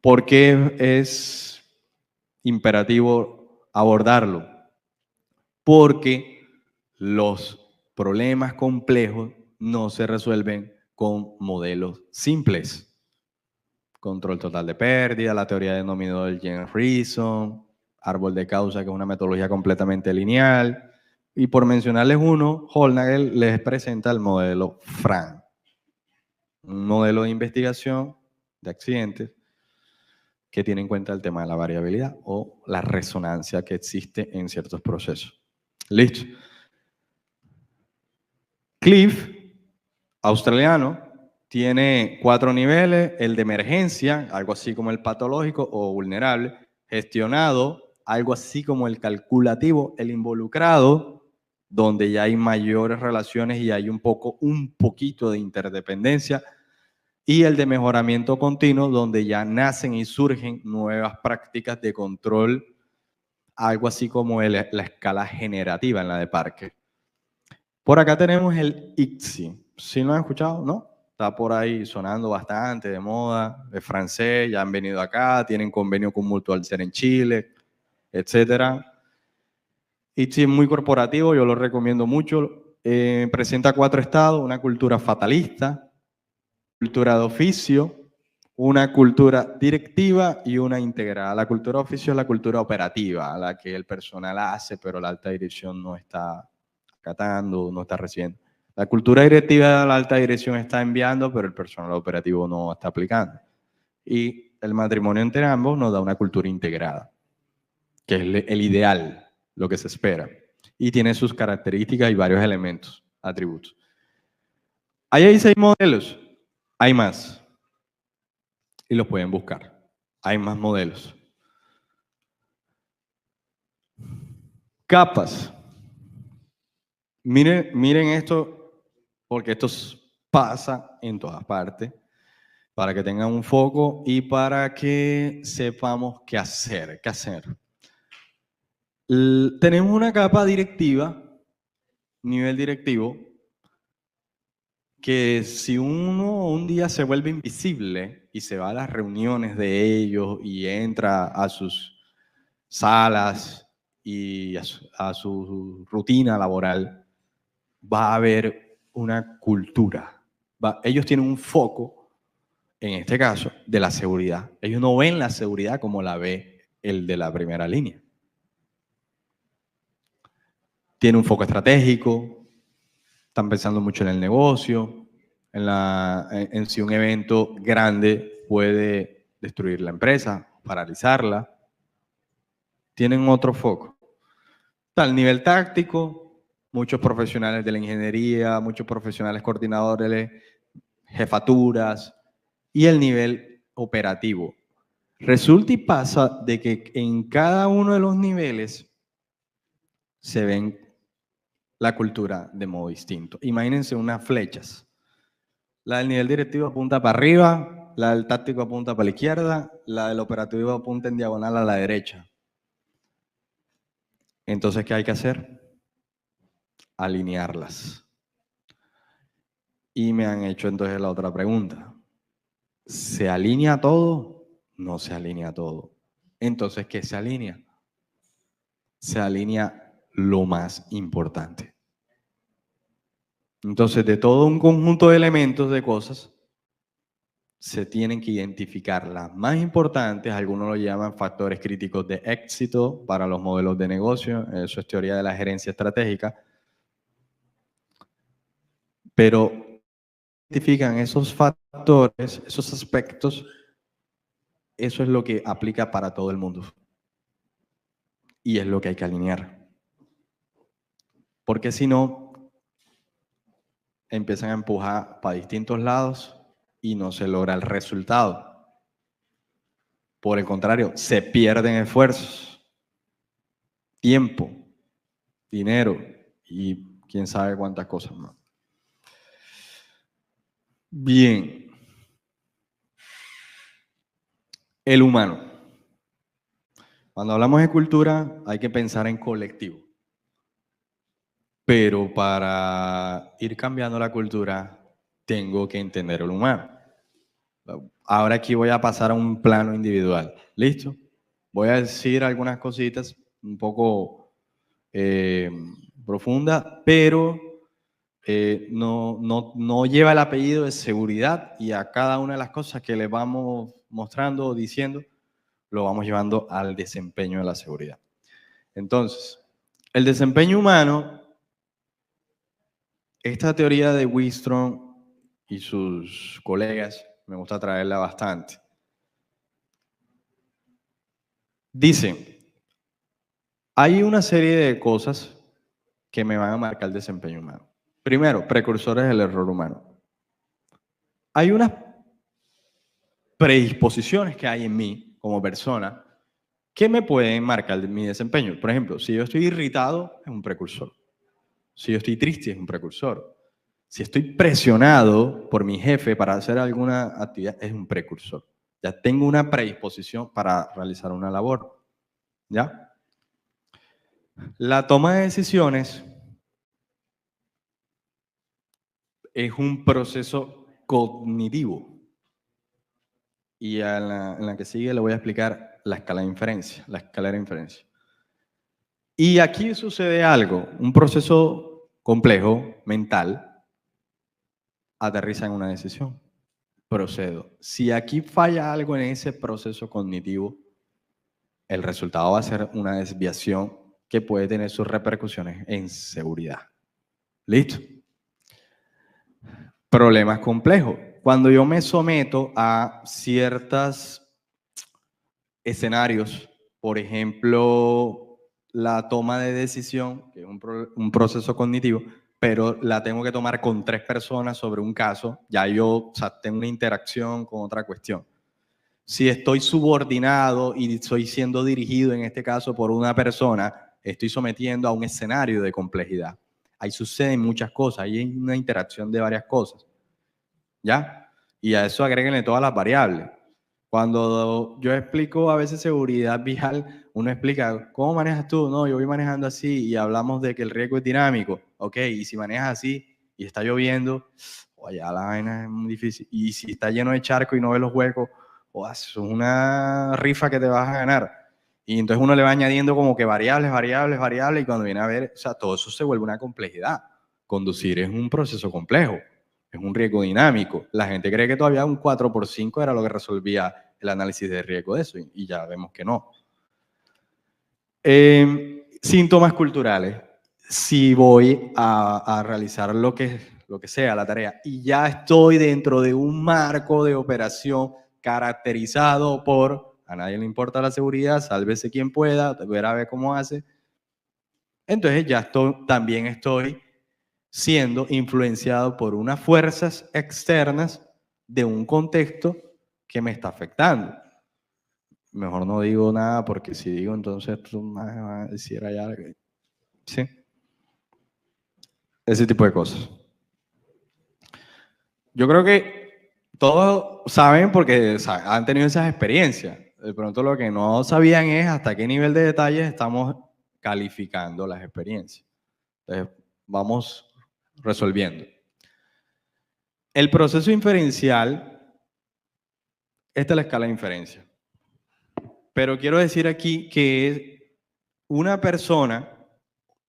¿Por qué es imperativo abordarlo? Porque los problemas complejos no se resuelven con modelos simples. Control total de pérdida, la teoría de denominador del James Reason, árbol de causa, que es una metodología completamente lineal. Y por mencionarles uno, Holnagel les presenta el modelo FRAN, un modelo de investigación de accidentes que tiene en cuenta el tema de la variabilidad o la resonancia que existe en ciertos procesos. Listo. Cliff, australiano, tiene 4 niveles: el de emergencia, algo así como el patológico o vulnerable; gestionado, algo así como el calculativo; el involucrado, donde ya hay mayores relaciones y hay un poquito de interdependencia; y el de mejoramiento continuo, donde ya nacen y surgen nuevas prácticas de control, algo así como la escala generativa en la de Parker. Por acá tenemos el ICSI. ¿Sí lo han escuchado? ¿No? Está por ahí sonando bastante, de moda, es francés, ya han venido acá, tienen convenio con Mutual Ser en Chile, etc. ICSI es muy corporativo, yo lo recomiendo mucho. Presenta 4 estados: una cultura fatalista, cultura de oficio, una cultura directiva y una integrada. La cultura de oficio es la cultura operativa, la que el personal hace, pero la alta dirección no está acatando, no está recibiendo. La cultura directiva, la alta dirección está enviando, pero el personal operativo no está aplicando. Y el matrimonio entre ambos nos da una cultura integrada, que es el ideal, lo que se espera. Y tiene sus características y varios elementos, atributos. Ahí hay 6 modelos, hay más. Y los pueden buscar. Hay más modelos. Capas. Miren esto, porque esto pasa en todas partes, para que tengan un foco y para que sepamos qué hacer. Tenemos una capa directiva, nivel directivo, que si uno un día se vuelve invisible y se va a las reuniones de ellos y entra a sus salas y a su rutina laboral, va a haber una cultura. Ellos tienen un foco, en este caso, de la seguridad. Ellos no ven la seguridad como la ve el de la primera línea. Tiene un foco estratégico, están pensando mucho en el negocio, en si un evento grande puede destruir la empresa, paralizarla. Tienen otro foco. Está el nivel táctico, muchos profesionales de la ingeniería, muchos profesionales coordinadores, jefaturas, y el nivel operativo. Resulta y pasa de que en cada uno de los niveles se ven la cultura de modo distinto. Imagínense unas flechas. La del nivel directivo apunta para arriba, la del táctico apunta para la izquierda, la del operativo apunta en diagonal a la derecha. Entonces, ¿qué hay que hacer? Alinearlas. Y me han hecho entonces la otra pregunta. ¿Se alinea todo? No se alinea todo. Entonces, ¿qué se alinea? Se alinea lo más importante. Entonces, de todo un conjunto de elementos, de cosas, se tienen que identificar las más importantes. Algunos lo llaman factores críticos de éxito para los modelos de negocio. Eso es teoría de la gerencia estratégica. Pero identifican esos factores, esos aspectos, eso es lo que aplica para todo el mundo. Y es lo que hay que alinear. Porque si no, empiezan a empujar para distintos lados y no se logra el resultado. Por el contrario, se pierden esfuerzos, tiempo, dinero y quién sabe cuántas cosas más. Bien. El humano. Cuando hablamos de cultura, hay que pensar en colectivo. Pero para ir cambiando la cultura, tengo que entender el humano. Ahora aquí voy a pasar a un plano individual. ¿Listo? Voy a decir algunas cositas un poco profundas, pero no lleva el apellido de seguridad y a cada una de las cosas que les vamos mostrando o diciendo, lo vamos llevando al desempeño de la seguridad. Entonces, el desempeño humano, esta teoría de Wistrom y sus colegas, me gusta traerla bastante. Dicen, hay una serie de cosas que me van a marcar el desempeño humano. Primero, precursores del error humano. Hay unas predisposiciones que hay en mí como persona que me pueden marcar mi desempeño. Por ejemplo, si yo estoy irritado, es un precursor. Si yo estoy triste, es un precursor. Si estoy presionado por mi jefe para hacer alguna actividad, es un precursor. Ya tengo una predisposición para realizar una labor. ¿Ya? La toma de decisiones es un proceso cognitivo. Y en la que sigue le voy a explicar la escala de inferencia, la escalera de inferencia. Y aquí sucede algo, un proceso complejo, mental, aterriza en una decisión. Procedo. Si aquí falla algo en ese proceso cognitivo, el resultado va a ser una desviación que puede tener sus repercusiones en seguridad. ¿Listo? Problemas complejos. Cuando yo me someto a ciertos escenarios, por ejemplo, la toma de decisión, que es un proceso cognitivo, pero la tengo que tomar con 3 personas sobre un caso, ya yo tengo una interacción con otra cuestión. Si estoy subordinado y estoy siendo dirigido, en este caso, por una persona, estoy sometiendo a un escenario de complejidad. Ahí suceden muchas cosas, ahí hay una interacción de varias cosas. ¿Ya? Y a eso agréguenle todas las variables. Cuando yo explico a veces seguridad vial, uno explica, ¿cómo manejas tú? No, yo voy manejando así y hablamos de que el riesgo es dinámico. Ok, y si manejas así y está lloviendo, ya la vaina es muy difícil. Y si está lleno de charco y no ves los huecos, es una rifa que te vas a ganar. Y entonces uno le va añadiendo como que variables, y cuando viene a ver, o sea, todo eso se vuelve una complejidad. Conducir es un proceso complejo. Es un riesgo dinámico. La gente cree que todavía un 4x5 era lo que resolvía el análisis de riesgo de eso, y ya vemos que no. Síntomas culturales. Si voy a realizar lo que sea, la tarea, y ya estoy dentro de un marco de operación caracterizado por, a nadie le importa la seguridad, sálvese quien pueda, ver a ver cómo hace, entonces ya también estoy siendo influenciado por unas fuerzas externas de un contexto que me está afectando. Mejor no digo nada porque si digo entonces tú me vas a decir allá. ¿Sí? Ese tipo de cosas. Yo creo que todos saben porque han tenido esas experiencias. De pronto lo que no sabían es hasta qué nivel de detalles estamos calificando las experiencias. Entonces, vamos resolviendo. El proceso inferencial, esta es la escala de inferencia. Pero quiero decir aquí que una persona,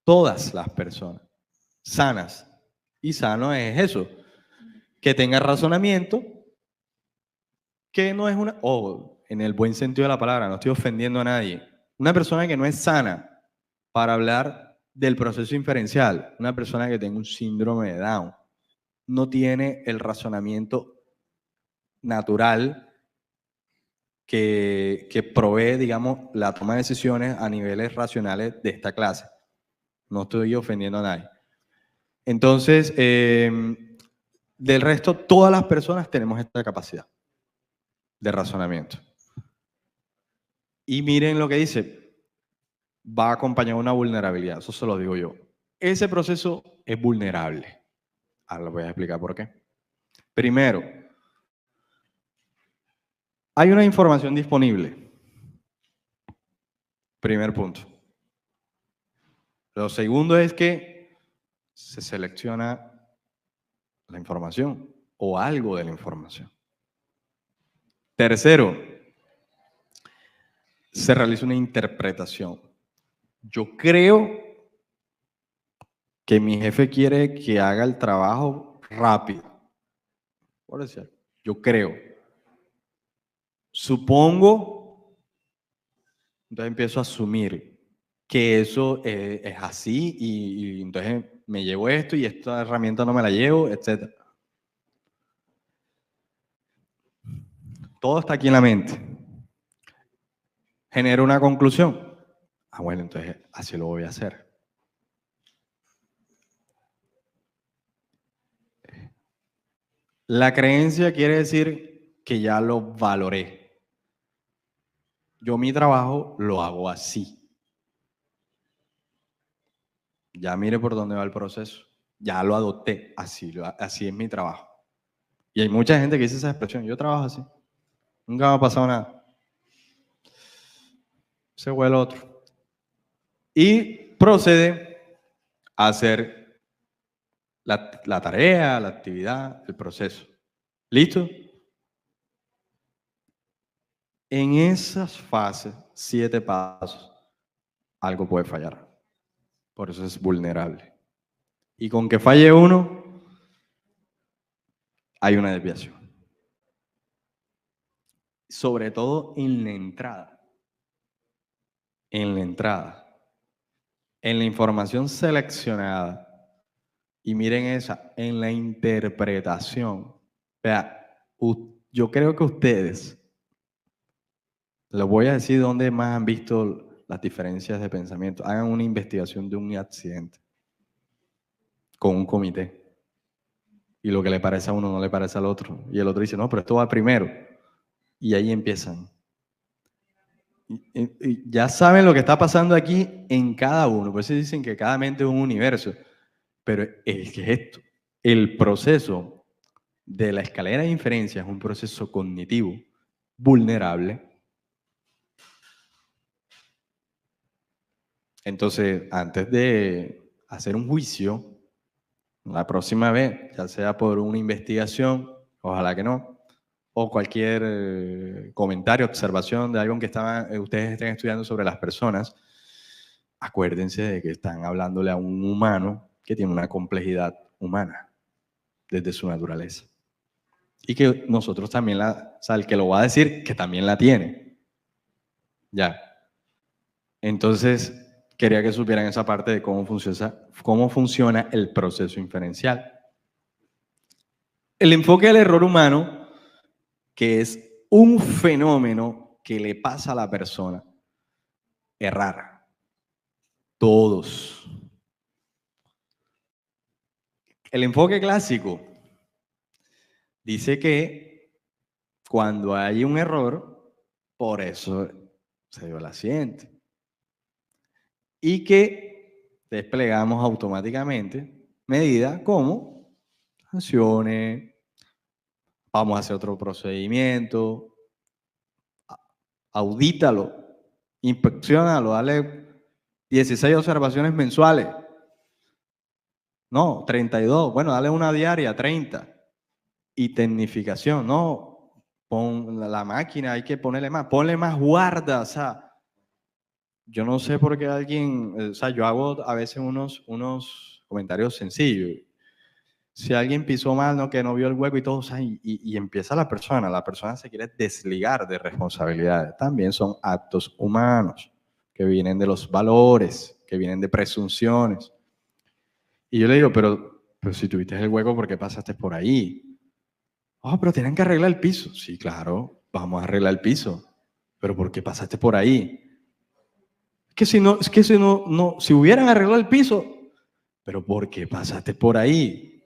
todas las personas sanas, y sano es eso, que tenga razonamiento, que no es una, en el buen sentido de la palabra, no estoy ofendiendo a nadie, una persona que no es sana para hablar del proceso inferencial, una persona que tenga un síndrome de Down, no tiene el razonamiento natural que provee, digamos, la toma de decisiones a niveles racionales de esta clase. No estoy ofendiendo a nadie. Entonces, del resto, todas las personas tenemos esta capacidad de razonamiento. Y miren lo que dice, va acompañado de una vulnerabilidad, eso se lo digo yo. Ese proceso es vulnerable. Ahora les voy a explicar por qué. Primero, hay una información disponible. Primer punto. Lo segundo es que se selecciona la información o algo de la información. Tercero, se realiza una interpretación. Yo creo que mi jefe quiere que haga el trabajo rápido. Por decir, yo creo. Supongo, entonces empiezo a asumir que eso es así y entonces me llevo esto y esta herramienta no me la llevo, etc. Todo está aquí en la mente. Genero una conclusión. Ah, bueno, entonces así lo voy a hacer. La creencia quiere decir que ya lo valoré. Yo mi trabajo lo hago así. Ya mire por dónde va el proceso. Ya lo adopté, así es mi trabajo. Y hay mucha gente que dice esa expresión, yo trabajo así. Nunca me ha pasado nada. Se fue el otro. Y procede a hacer la tarea, la actividad, el proceso. ¿Listo? En esas fases, 7 pasos, algo puede fallar. Por eso es vulnerable. Y con que falle uno, hay una desviación. Sobre todo en la entrada. En la entrada. En la información seleccionada. Y miren esa, en la interpretación. Vea, yo creo que ustedes, les voy a decir dónde más han visto las diferencias de pensamiento. Hagan una investigación de un accidente con un comité. Y lo que le parece a uno no le parece al otro. Y el otro dice, no, pero esto va primero. Y ahí empiezan. Y ya saben lo que está pasando aquí en cada uno. Por eso dicen que cada mente es un universo. Pero ¿qué es esto? El proceso de la escalera de inferencia es un proceso cognitivo vulnerable. Entonces, antes de hacer un juicio, la próxima vez, ya sea por una investigación, ojalá que no, o cualquier comentario, observación de algo que ustedes estén estudiando sobre las personas, acuérdense de que están hablándole a un humano que tiene una complejidad humana desde su naturaleza. Y que nosotros también o sea, el que lo va a decir, que también la tiene. Ya. Entonces, quería que supieran esa parte de cómo funciona el proceso inferencial. El enfoque del error humano, que es un fenómeno que le pasa a la persona, errar. Todos. El enfoque clásico dice que cuando hay un error, por eso se dio el accidente. Y que desplegamos automáticamente medidas como sanciones, vamos a hacer otro procedimiento, audítalo, inspeccionalo, dale 16 observaciones mensuales. No, 32. Bueno, dale una diaria, 30. Y tecnificación, no, pon la máquina, hay que ponerle más, ponle más guarda, o sea, yo no sé por qué alguien, o sea, yo hago a veces unos comentarios sencillos. Si alguien pisó mal, no, que no vio el hueco y todo, o sea, y empieza la persona se quiere desligar de responsabilidades. También son actos humanos que vienen de los valores, que vienen de presunciones. Y yo le digo, pero si tuviste el hueco, ¿por qué pasaste por ahí? Oh, pero tienen que arreglar el piso. Sí, claro, vamos a arreglar el piso. Pero ¿por qué pasaste por ahí? Si hubieran arreglado el piso, pero ¿por qué pasaste por ahí?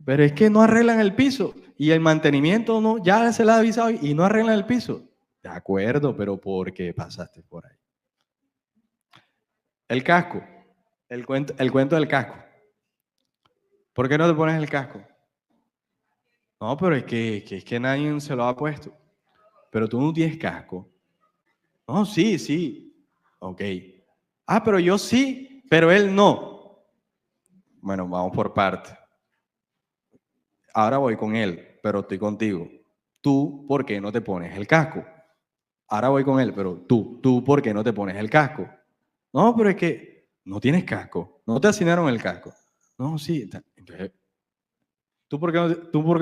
Pero es que no arreglan el piso y el mantenimiento no, ya se le ha avisado y no arreglan el piso. De acuerdo, pero ¿por qué pasaste por ahí? El casco, el cuento del casco. ¿Por qué no te pones el casco? No, pero es que nadie se lo ha puesto. Pero tú no tienes casco. No, sí, sí. Ok. Ah, pero yo sí, pero él no. Bueno, vamos por parte. Ahora voy con él, pero estoy contigo. Tú, ¿por qué no te pones el casco? Ahora voy con él, pero tú, ¿por qué no te pones el casco? No, pero es que no tienes casco. No te asignaron el casco. No, sí. Entonces, ¿tú por qué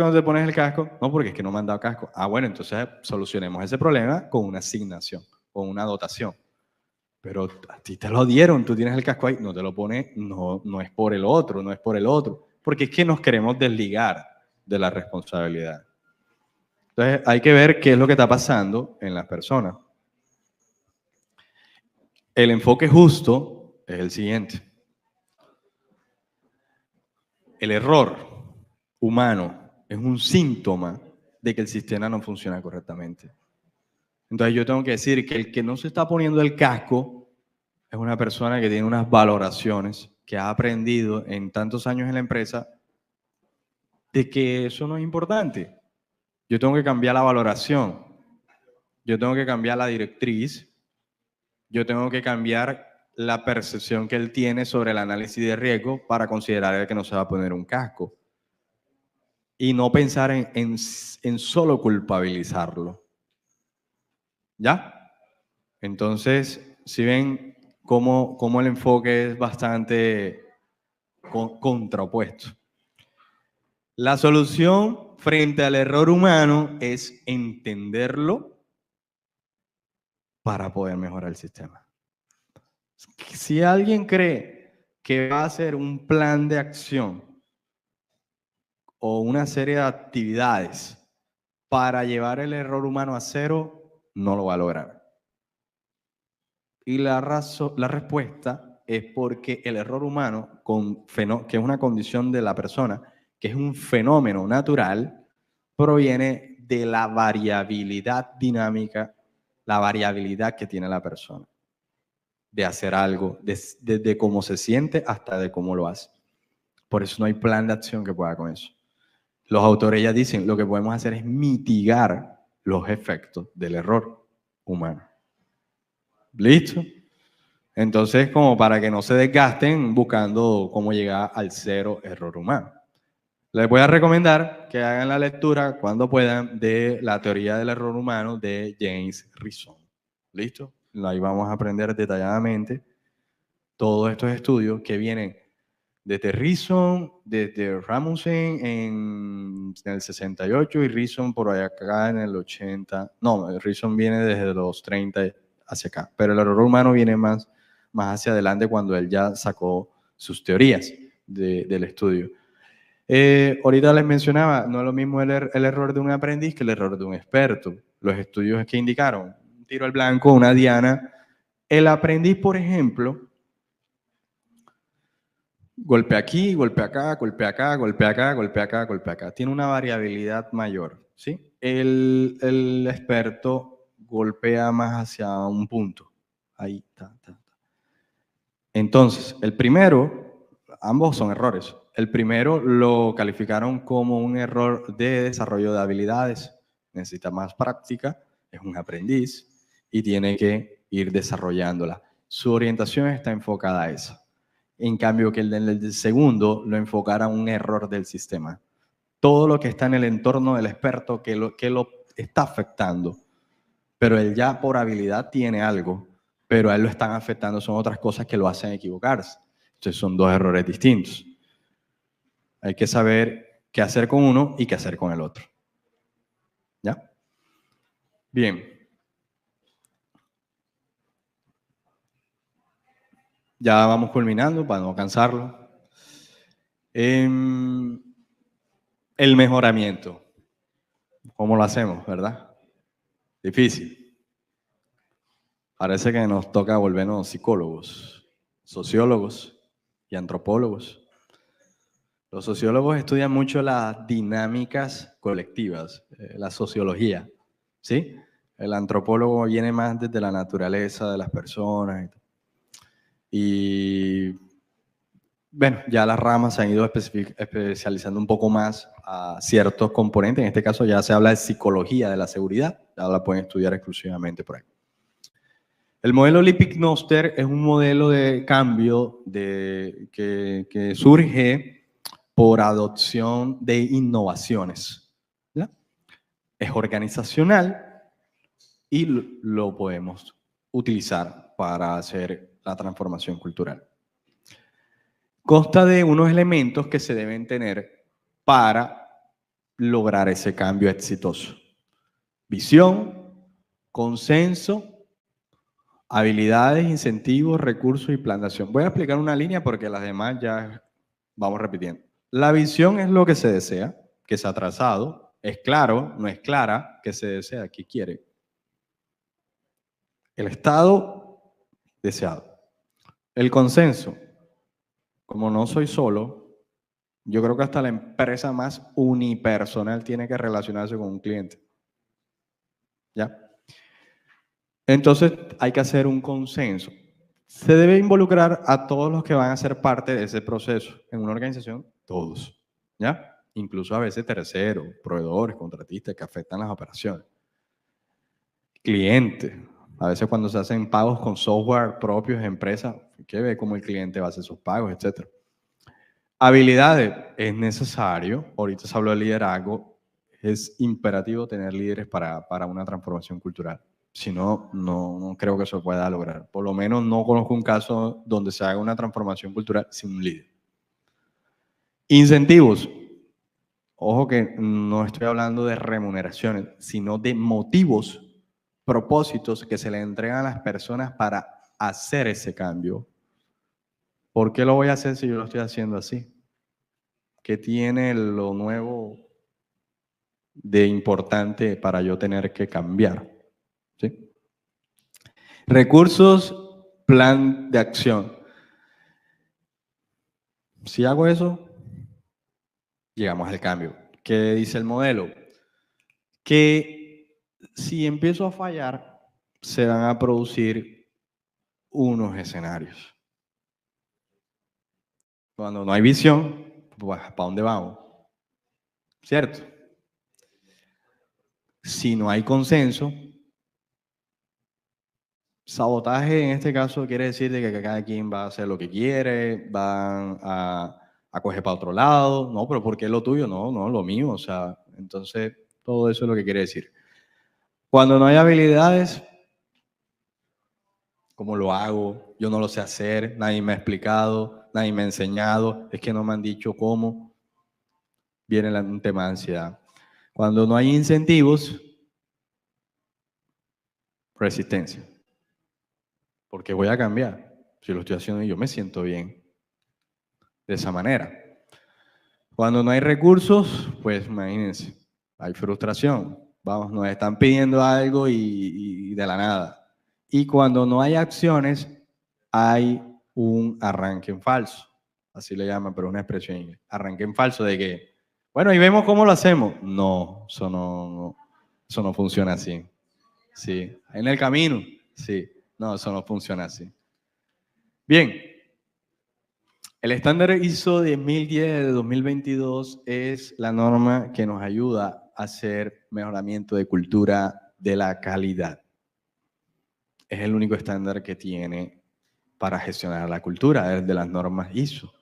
no te pones el casco? No, porque es que no me han dado casco. Ah, bueno, entonces solucionemos ese problema con una asignación, con una dotación. Pero a ti te lo dieron, tú tienes el casco ahí, no te lo pones, no es por el otro, no es por el otro, porque es que nos queremos desligar de la responsabilidad. Entonces hay que ver qué es lo que está pasando en las personas. El enfoque justo es el siguiente. El error humano es un síntoma de que el sistema no funciona correctamente. Entonces yo tengo que decir que el que no se está poniendo el casco es una persona que tiene unas valoraciones que ha aprendido en tantos años en la empresa de que eso no es importante. Yo tengo que cambiar la valoración, yo tengo que cambiar la directriz, yo tengo que cambiar la percepción que él tiene sobre el análisis de riesgo para considerar que no se va a poner un casco. Y no pensar en solo culpabilizarlo. ¿Ya? Entonces, si ven cómo el enfoque es bastante contraopuesto. La solución frente al error humano es entenderlo para poder mejorar el sistema. Si alguien cree que va a hacer un plan de acción o una serie de actividades para llevar el error humano a cero, no lo va a lograr. Y la respuesta es porque el error humano, que es una condición de la persona, que es un fenómeno natural, proviene de la variabilidad dinámica, la variabilidad que tiene la persona de hacer algo, desde cómo se siente hasta de cómo lo hace. Por eso no hay plan de acción que pueda con eso. Los autores ya dicen, lo que podemos hacer es mitigar los efectos del error humano. ¿Listo? Entonces, como para que no se desgasten buscando cómo llegar al cero error humano. Les voy a recomendar que hagan la lectura cuando puedan de la teoría del error humano de James Rison. ¿Listo? Ahí vamos a aprender detalladamente todos estos estudios que vienen desde Rison, desde Rasmussen en el 68 y Rison por acá en el 80. No, Rison viene desde los 30 hacia acá, pero el error humano viene más hacia adelante cuando él ya sacó sus teorías del estudio. Ahorita les mencionaba, no es lo mismo el error de un aprendiz que el error de un experto. Los estudios que indicaron, un tiro al blanco, una diana. El aprendiz, por ejemplo, golpea aquí, golpea acá, golpea acá, golpea acá, golpea acá, golpea acá. Tiene una variabilidad mayor, ¿sí? El experto golpea más hacia un punto. Ahí, Entonces, el primero, ambos son errores. El primero lo calificaron como un error de desarrollo de habilidades. Necesita más práctica, es un aprendiz y tiene que ir desarrollándola. Su orientación está enfocada a eso. En cambio, que el del segundo lo enfocara a un error del sistema. Todo lo que está en el entorno del experto que lo está afectando. Pero él ya por habilidad tiene algo, pero a él lo están afectando, son otras cosas que lo hacen equivocarse. Entonces son dos errores distintos. Hay que saber qué hacer con uno y qué hacer con el otro. ¿Ya? Bien. Ya vamos culminando para no cansarlo. El mejoramiento. ¿Cómo lo hacemos, verdad? Difícil. Parece que nos toca volvernos psicólogos, sociólogos y antropólogos. Los sociólogos estudian mucho las dinámicas colectivas, la sociología, ¿sí? El antropólogo viene más desde la naturaleza de las personas. Y bueno, ya las ramas se han ido especializando un poco más a ciertos componentes. En este caso ya se habla de psicología de la seguridad. Ya la pueden estudiar exclusivamente por ahí. El modelo Lippic-Noster es un modelo de cambio que surge por adopción de innovaciones. ¿Ya? Es organizacional y lo podemos utilizar para hacer la transformación cultural. Consta de unos elementos que se deben tener para lograr ese cambio exitoso. Visión, consenso, habilidades, incentivos, recursos y plan de acción. Voy a explicar una línea porque las demás ya vamos repitiendo. La visión es lo que se desea, que se ha trazado. Es claro, no es clara, que se desea, que quiere. El estado deseado. El consenso. Como no soy solo, yo creo que hasta la empresa más unipersonal tiene que relacionarse con un cliente. ¿Ya? Entonces hay que hacer un consenso. Se debe involucrar a todos los que van a ser parte de ese proceso. En una organización, todos. ¿Ya? Incluso a veces terceros, proveedores, contratistas que afectan las operaciones. Clientes. A veces cuando se hacen pagos con software propios de empresas, hay que ver cómo el cliente va a hacer sus pagos, etc. Habilidades. Es necesario. Ahorita se habló de liderazgo. Es imperativo tener líderes para una transformación cultural. Si no, no creo que se pueda lograr. Por lo menos no conozco un caso donde se haga una transformación cultural sin un líder. Incentivos. Ojo que no estoy hablando de remuneraciones, sino de motivos, propósitos que se le entregan a las personas para hacer ese cambio. ¿Por qué lo voy a hacer si yo lo estoy haciendo así? ¿Qué tiene lo nuevo de importante para yo tener que cambiar? ¿Sí? Recursos, plan de acción. Si hago eso, llegamos al cambio. ¿Qué dice el modelo? Que si empiezo a fallar, se van a producir unos escenarios. Cuando no hay visión, pues ¿para dónde vamos? ¿Cierto? Si no hay consenso, sabotaje en este caso quiere decir de que cada quien va a hacer lo que quiere, van a coger para otro lado. No, pero ¿por qué lo tuyo? No, lo mío. O sea, entonces todo eso es lo que quiere decir. Cuando no hay habilidades, ¿cómo lo hago? Yo no lo sé hacer, nadie me ha explicado, nadie me ha enseñado, es que no me han dicho cómo. Viene un tema de ansiedad. Cuando no hay incentivos, resistencia. Porque voy a cambiar. Si lo estoy haciendo y yo me siento bien de esa manera. Cuando no hay recursos, pues imagínense, hay frustración. Vamos, nos están pidiendo algo y de la nada. Y cuando no hay acciones, hay un arranque en falso. Así le llaman, pero es una expresión en inglés. Arranque en falso de que, bueno, y vemos cómo lo hacemos. No, eso no funciona así. Sí, en el camino, sí. No, eso no funciona así. Bien, el estándar ISO 10010 de 2022 es la norma que nos ayuda a hacer mejoramiento de cultura de la calidad. es el único estándar que tiene para gestionar la cultura, el de las normas ISO.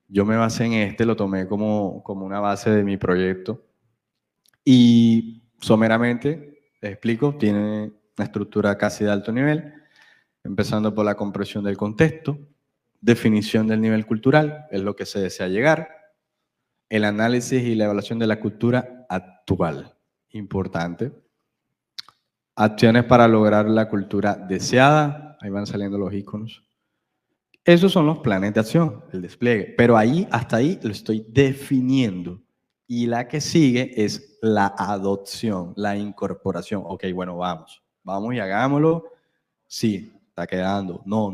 Yo me basé en este, lo tomé como una base de mi proyecto y someramente, les explico, tiene una estructura casi de alto nivel, empezando por la comprensión del contexto, definición del nivel cultural, es lo que se desea llegar, el análisis y la evaluación de la cultura actual, importante, acciones para lograr la cultura deseada, ahí van saliendo los iconos. Esos son los planes de acción, el despliegue, pero ahí, hasta ahí lo estoy definiendo. Y la que sigue es la adopción, la incorporación. Ok, bueno, vamos y hagámoslo. Sí, está quedando. No,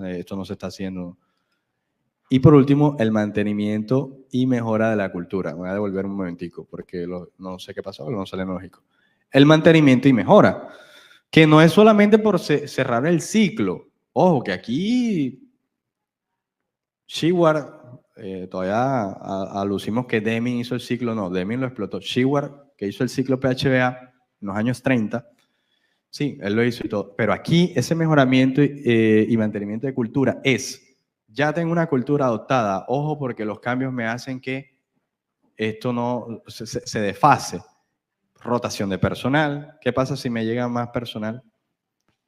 esto no se está haciendo. Y por último, el mantenimiento y mejora de la cultura. Me voy a devolver un momentico porque no sé qué pasó, no sale lógico. El mantenimiento y mejora, que no es solamente por cerrar el ciclo. Ojo, que aquí Sheward, todavía alucimos que Deming hizo el ciclo, no, Deming lo explotó. Sheward, que hizo el ciclo PHBA en los años 30, sí, él lo hizo y todo. Pero aquí ese mejoramiento y mantenimiento de cultura ya tengo una cultura adoptada, ojo porque los cambios me hacen que esto no se desfase. Rotación de personal, ¿qué pasa si me llega más personal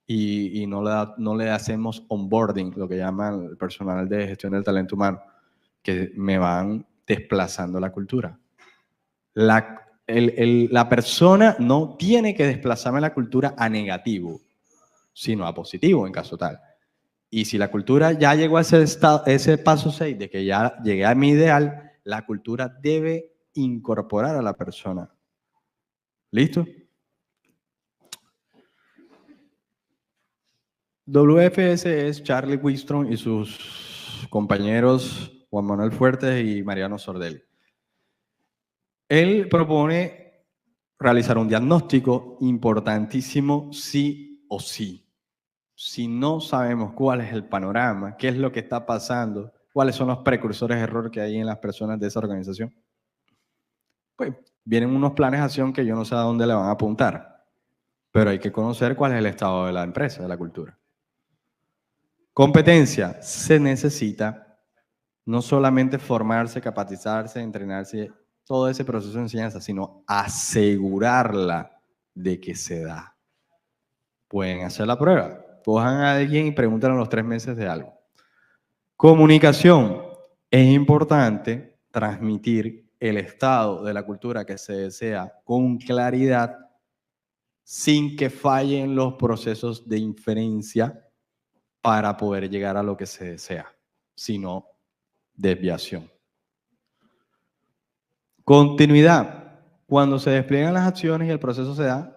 y no le hacemos onboarding, lo que llaman el personal de gestión del talento humano, que me van desplazando la cultura? La persona no tiene que desplazarme la cultura a negativo, sino a positivo en caso tal. Y si la cultura ya llegó a ese paso 6 de que ya llegué a mi ideal, la cultura debe incorporar a la persona. ¿Listo? WFS es Charlie Winston y sus compañeros Juan Manuel Fuertes y Mariano Sordelli. Él propone realizar un diagnóstico importantísimo sí o sí. Si no sabemos cuál es el panorama, qué es lo que está pasando, cuáles son los precursores de error que hay en las personas de esa organización, pues vienen unos planes de acción que yo no sé a dónde le van a apuntar, pero hay que conocer cuál es el estado de la empresa, de la cultura. Competencia. Se necesita no solamente formarse, capacitarse, entrenarse, todo ese proceso de enseñanza, sino asegurarla de que se da. Pueden hacer la prueba. Cojan a alguien y pregúntenle a los 3 meses de algo. Comunicación. Es importante transmitir el estado de la cultura que se desea con claridad, sin que fallen los procesos de inferencia para poder llegar a lo que se desea, sino desviación. Continuidad. Cuando se despliegan las acciones y el proceso se da,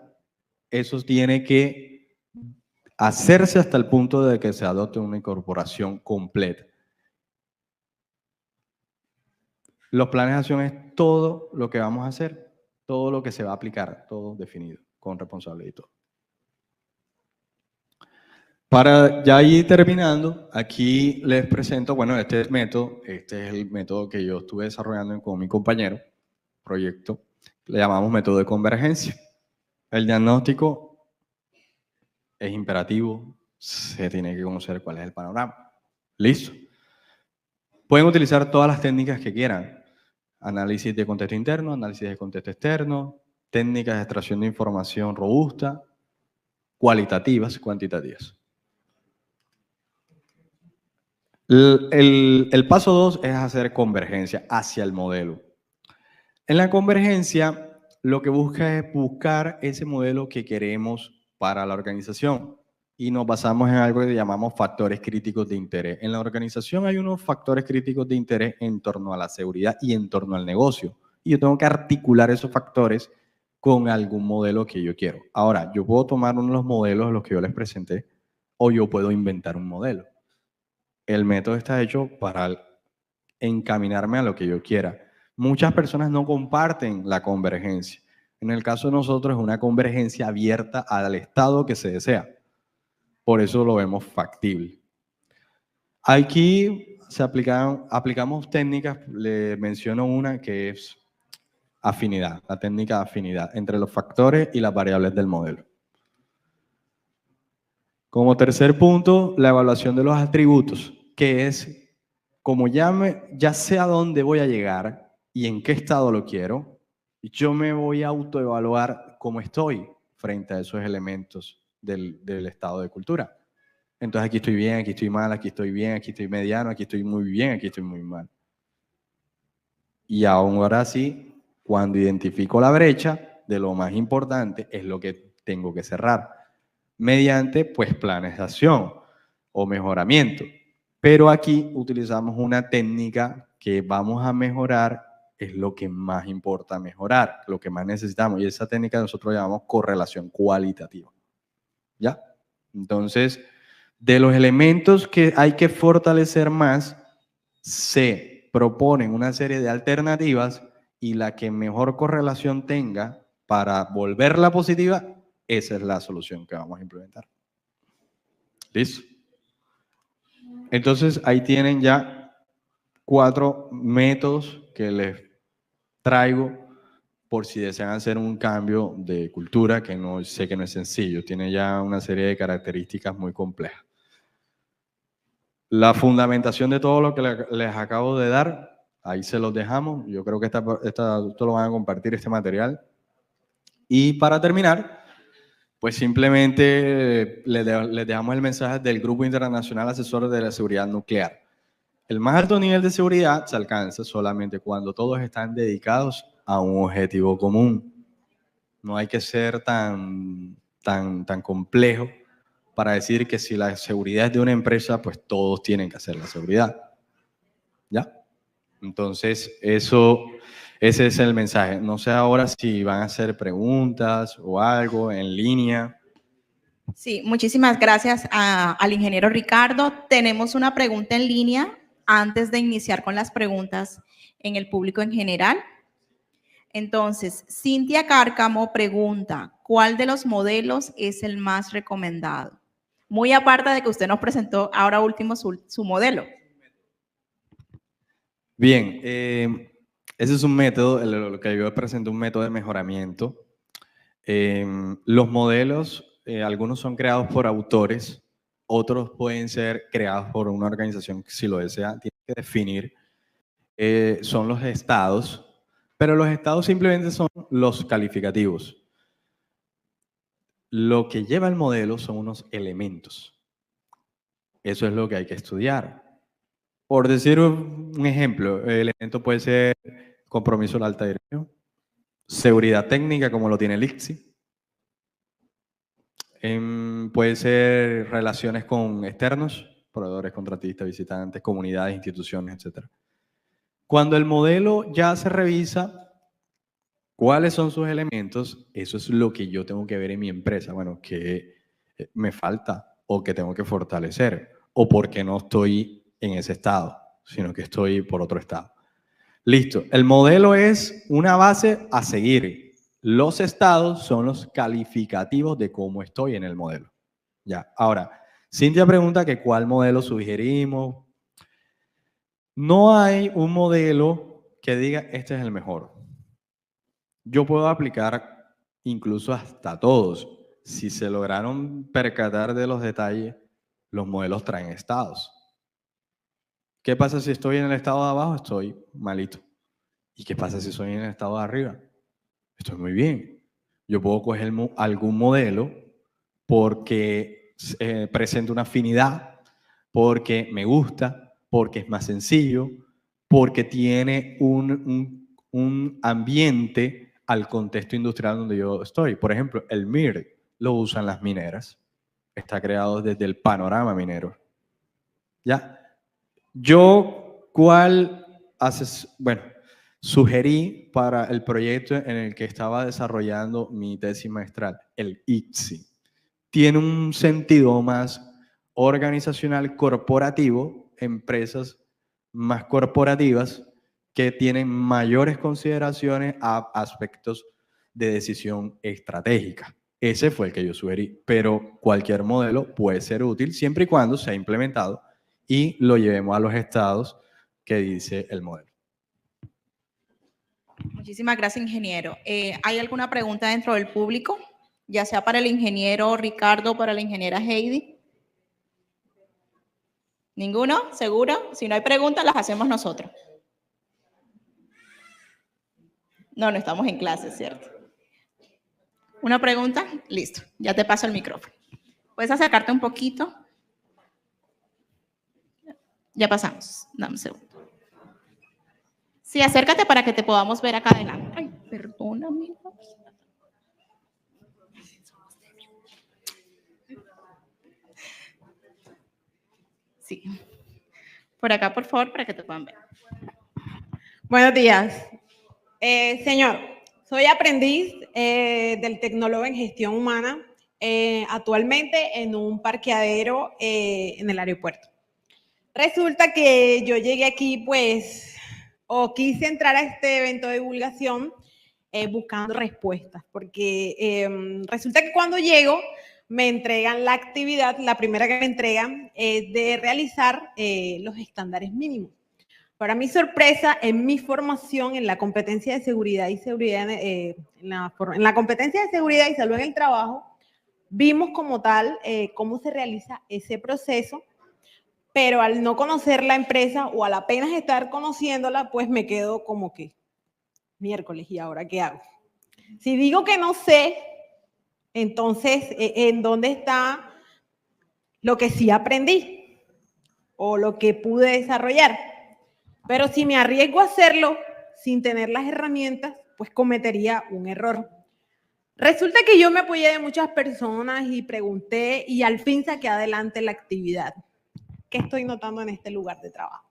eso tiene que hacerse hasta el punto de que se adopte una incorporación completa. Los planes de acción es todo lo que vamos a hacer, todo lo que se va a aplicar, todo definido, con responsabilidad y todo. Para ya ir terminando, aquí les presento, bueno, este es el método que yo estuve desarrollando con mi compañero, proyecto, le llamamos método de convergencia. El diagnóstico es imperativo, se tiene que conocer cuál es el panorama. ¿Listo? Pueden utilizar todas las técnicas que quieran. Análisis de contexto interno, análisis de contexto externo, técnicas de extracción de información robusta, cualitativas y cuantitativas. El paso 2 es hacer convergencia hacia el modelo. En la convergencia, lo que busca es buscar ese modelo que queremos para la organización y nos basamos en algo que llamamos factores críticos de interés. En la organización hay unos factores críticos de interés en torno a la seguridad y en torno al negocio. Y yo tengo que articular esos factores con algún modelo que yo quiero. Ahora, yo puedo tomar uno de los modelos de los que yo les presenté o yo puedo inventar un modelo. El método está hecho para encaminarme a lo que yo quiera. Muchas personas no comparten la convergencia. En el caso de nosotros es una convergencia abierta al estado que se desea. Por eso lo vemos factible. Aquí aplicamos técnicas, le menciono una que es afinidad, la técnica de afinidad entre los factores y las variables del modelo. Como tercer punto, la evaluación de los atributos, que es, como ya sé a dónde voy a llegar y en qué estado lo quiero, yo me voy a autoevaluar cómo estoy frente a esos elementos del estado de cultura. Entonces aquí estoy bien, aquí estoy mal, aquí estoy bien, aquí estoy mediano, aquí estoy muy bien, aquí estoy muy mal. Y ahora sí, cuando identifico la brecha, de lo más importante es lo que tengo que cerrar, mediante pues planes de acción o mejoramiento. Pero aquí utilizamos una técnica que vamos a mejorar, es lo que más importa mejorar, lo que más necesitamos. Y esa técnica nosotros llamamos correlación cualitativa. ¿Ya? Entonces, de los elementos que hay que fortalecer más, se proponen una serie de alternativas y la que mejor correlación tenga para volverla positiva, esa es la solución que vamos a implementar. ¿Listo? Entonces, ahí tienen ya 4 métodos que les traigo por si desean hacer un cambio de cultura, que no sé que no es sencillo, tiene ya una serie de características muy complejas. La fundamentación de todo lo que les acabo de dar, ahí se los dejamos. Yo creo que esto lo van a compartir, este material. Y para terminar, pues simplemente les dejamos el mensaje del Grupo Internacional Asesor de la Seguridad Nuclear. El más alto nivel de seguridad se alcanza solamente cuando todos están dedicados a un objetivo común. No hay que ser tan complejo para decir que si la seguridad es de una empresa, pues todos tienen que hacer la seguridad. ¿Ya? Entonces, ese es el mensaje. No sé ahora si van a hacer preguntas o algo en línea. Sí, muchísimas gracias al ingeniero Ricardo. Tenemos una pregunta en línea antes de iniciar con las preguntas en el público en general. Entonces, Cintia Cárcamo pregunta, ¿cuál de los modelos es el más recomendado? Muy aparte de que usted nos presentó ahora último su modelo. Bien, ese es un método, lo que yo presenté, un método de mejoramiento. Los modelos, algunos son creados por autores, otros pueden ser creados por una organización que si lo desea, tiene que definir. Son los estados, pero los estados simplemente son los calificativos. Lo que lleva el modelo son unos elementos. Eso es lo que hay que estudiar. Por decir un ejemplo, el elemento puede ser compromiso de la alta dirección, seguridad técnica como lo tiene el ICSI, puede ser relaciones con externos, proveedores, contratistas, visitantes, comunidades, instituciones, etc. Cuando el modelo ya se revisa, ¿cuáles son sus elementos? Eso es lo que yo tengo que ver en mi empresa. Bueno, que me falta o que tengo que fortalecer o porque no estoy en ese estado, sino que estoy por otro estado. Listo. El modelo es una base a seguir. Los estados son los calificativos de cómo estoy en el modelo. Ya. Ahora, Cintia pregunta que cuál modelo sugerimos. No hay un modelo que diga este es el mejor. Yo puedo aplicar incluso hasta todos. Si se lograron percatar de los detalles, los modelos traen estados. ¿Qué pasa si estoy en el estado de abajo? Estoy malito. ¿Y qué pasa si estoy en el estado de arriba? Estoy muy bien. Yo puedo coger algún modelo porque presenta una afinidad, porque me gusta, porque es más sencillo, porque tiene un ambiente al contexto industrial donde yo estoy. Por ejemplo, el MIR lo usan las mineras. Está creado desde el panorama minero. ¿Ya? Yo, bueno, sugerí para el proyecto en el que estaba desarrollando mi tesis maestral, el ICSI. Tiene un sentido más organizacional corporativo, empresas más corporativas que tienen mayores consideraciones a aspectos de decisión estratégica. Ese fue el que yo sugerí, pero cualquier modelo puede ser útil siempre y cuando sea implementado y lo llevemos a los estados que dice el modelo. Muchísimas gracias, ingeniero. ¿Hay alguna pregunta dentro del público? Ya sea para el ingeniero Ricardo o para la ingeniera Heidi. ¿Ninguno? ¿Seguro? Si no hay preguntas, las hacemos nosotros. No, no estamos en clase, ¿cierto? ¿Una pregunta? Listo, ya te paso el micrófono. ¿Puedes acercarte un poquito? Ya pasamos. Dame un segundo. Sí, acércate para que te podamos ver acá adelante. Ay, perdóname. Sí. Por acá, por favor, para que te puedan ver. Buenos días. Señor, soy aprendiz del tecnólogo en gestión humana, actualmente en un parqueadero en el aeropuerto. Resulta que yo llegué aquí, pues, o quise entrar a este evento de divulgación buscando respuestas, porque resulta que cuando llego me entregan la actividad, la primera que me entregan es de realizar los estándares mínimos. Para mi sorpresa, en mi formación en la competencia de seguridad y en la competencia de seguridad y salud en el trabajo, vimos como tal cómo se realiza ese proceso, pero al no conocer la empresa o al apenas estar conociéndola, pues me quedo como que miércoles, ¿y ahora qué hago? Si digo que no sé, entonces, ¿en dónde está lo que sí aprendí o lo que pude desarrollar? Pero si me arriesgo a hacerlo sin tener las herramientas, pues cometería un error. Resulta que yo me apoyé de muchas personas y pregunté y al fin saqué adelante la actividad. ¿Qué estoy notando en este lugar de trabajo?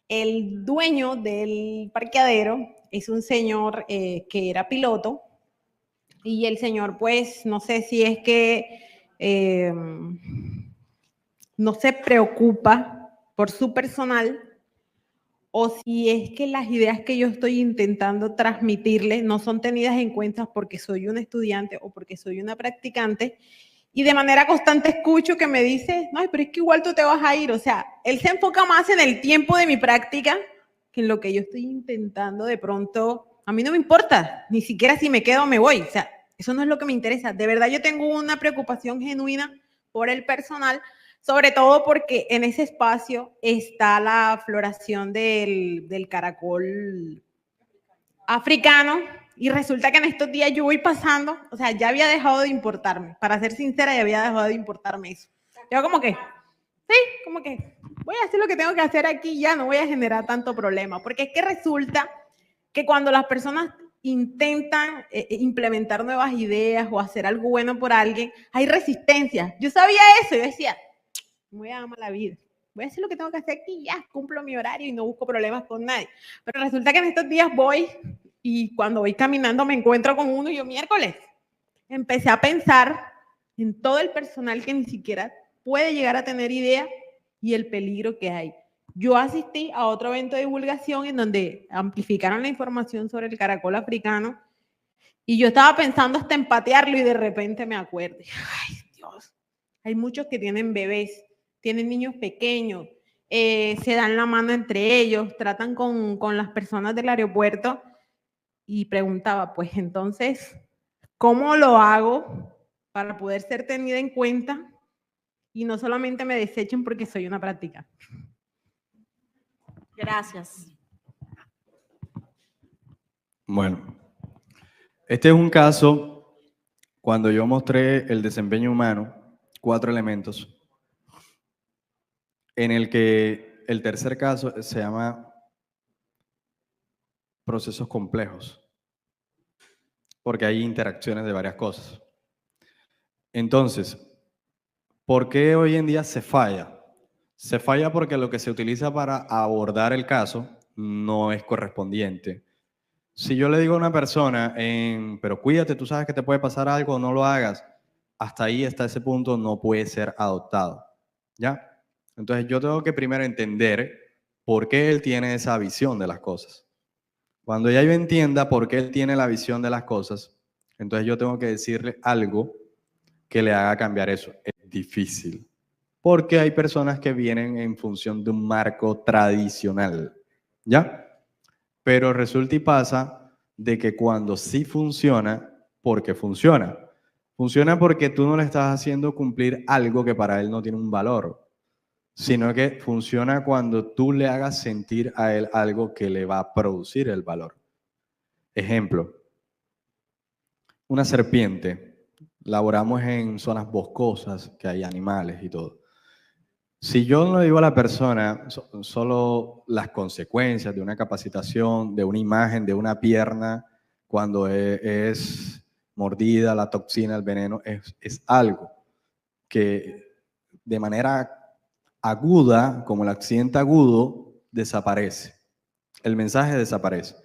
El dueño del parqueadero es un señor que era piloto y el señor, pues, no sé si es que no se preocupa por su personal o si es que las ideas que yo estoy intentando transmitirle no son tenidas en cuenta porque soy un estudiante o porque soy una practicante, y de manera constante escucho que me dice, no, pero es que igual tú te vas a ir. O sea, él se enfoca más en el tiempo de mi práctica que en lo que yo estoy intentando. De pronto, a mí no me importa, ni siquiera si me quedo o me voy. O sea, eso no es lo que me interesa. De verdad yo tengo una preocupación genuina por el personal, sobre todo porque en ese espacio está la floración del caracol africano, y resulta que en estos días yo voy pasando, o sea, ya había dejado de importarme, para ser sincera, ya había dejado de importarme eso. Yo como que, sí, como que voy a hacer lo que tengo que hacer aquí, ya no voy a generar tanto problema, porque es que resulta que cuando las personas intentan implementar nuevas ideas o hacer algo bueno por alguien, hay resistencia. Yo sabía eso, yo decía, me voy a dar mala vida, voy a hacer lo que tengo que hacer aquí, ya, cumplo mi horario y no busco problemas con nadie. Pero resulta que en estos días voy y cuando voy caminando me encuentro con uno y yo, miércoles, empecé a pensar en todo el personal que ni siquiera puede llegar a tener idea y el peligro que hay. Yo asistí a otro evento de divulgación en donde amplificaron la información sobre el caracol africano y yo estaba pensando hasta en patearlo y de repente me acuerdo, ay Dios, hay muchos que tienen bebés, tienen niños pequeños, se dan la mano entre ellos, tratan con las personas del aeropuerto, y preguntaba, pues entonces, ¿cómo lo hago para poder ser tenida en cuenta y no solamente me desechen porque soy una práctica? Gracias. Bueno, este es un caso cuando yo mostré el desempeño humano, 4 elementos, en el que el tercer caso se llama procesos complejos, porque hay interacciones de varias cosas. Entonces, ¿por qué hoy en día se falla? Se falla porque lo que se utiliza para abordar el caso no es correspondiente. Si yo le digo a una persona, pero cuídate, tú sabes que te puede pasar algo, no lo hagas, hasta ahí, hasta ese punto, no puede ser adoptado, ¿ya? Entonces yo tengo que primero entender por qué él tiene esa visión de las cosas. Cuando ya yo entienda por qué él tiene la visión de las cosas, entonces yo tengo que decirle algo que le haga cambiar eso. Es difícil, porque hay personas que vienen en función de un marco tradicional, ¿ya? Pero resulta y pasa de que cuando sí funciona, porque funciona. Funciona porque tú no le estás haciendo cumplir algo que para él no tiene un valor. sino que funciona cuando tú le hagas sentir a él algo que le va a producir el valor. Ejemplo, una serpiente. Laboramos en zonas boscosas, que hay animales y todo. Si yo no le digo a la persona solo las consecuencias de una capacitación, de una imagen, de una pierna, cuando es mordida, la toxina, el veneno, es algo que de manera aguda, como el accidente agudo, desaparece. El mensaje desaparece.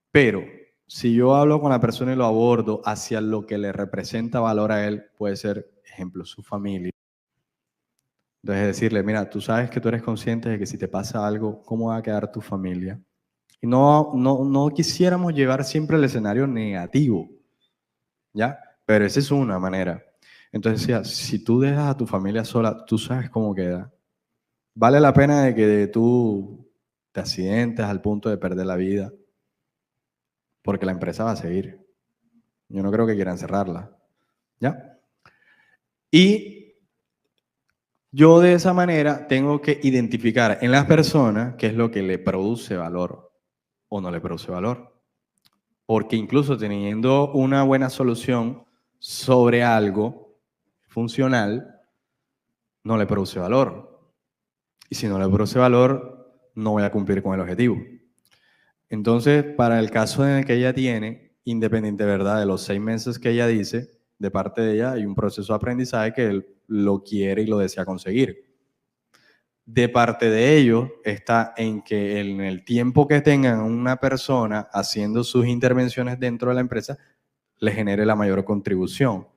Pero si yo hablo con la persona y lo abordo hacia lo que le representa valor a él, puede ser, ejemplo, su familia. Entonces decirle, mira, tú sabes que tú eres consciente de que si te pasa algo, ¿cómo va a quedar tu familia? Y no quisiéramos llevar siempre el escenario negativo, ¿ya? Pero esa es una manera. Entonces, si tú dejas a tu familia sola, tú sabes cómo queda. Vale la pena de que tú te accidentes al punto de perder la vida, porque la empresa va a seguir. Yo no creo que quieran cerrarla, ¿ya? Y yo de esa manera tengo que identificar en las personas qué es lo que le produce valor o no le produce valor. Porque incluso teniendo una buena solución sobre algo funcional, no le produce valor. Y si no le produce valor, no voy a cumplir con el objetivo. Entonces, para el caso en el que ella tiene, independiente, ¿verdad?, de los 6 meses que ella dice, de parte de ella hay un proceso de aprendizaje que él lo quiere y lo desea conseguir. De parte de ellos está en que en el tiempo que tengan una persona haciendo sus intervenciones dentro de la empresa, le genere la mayor contribución.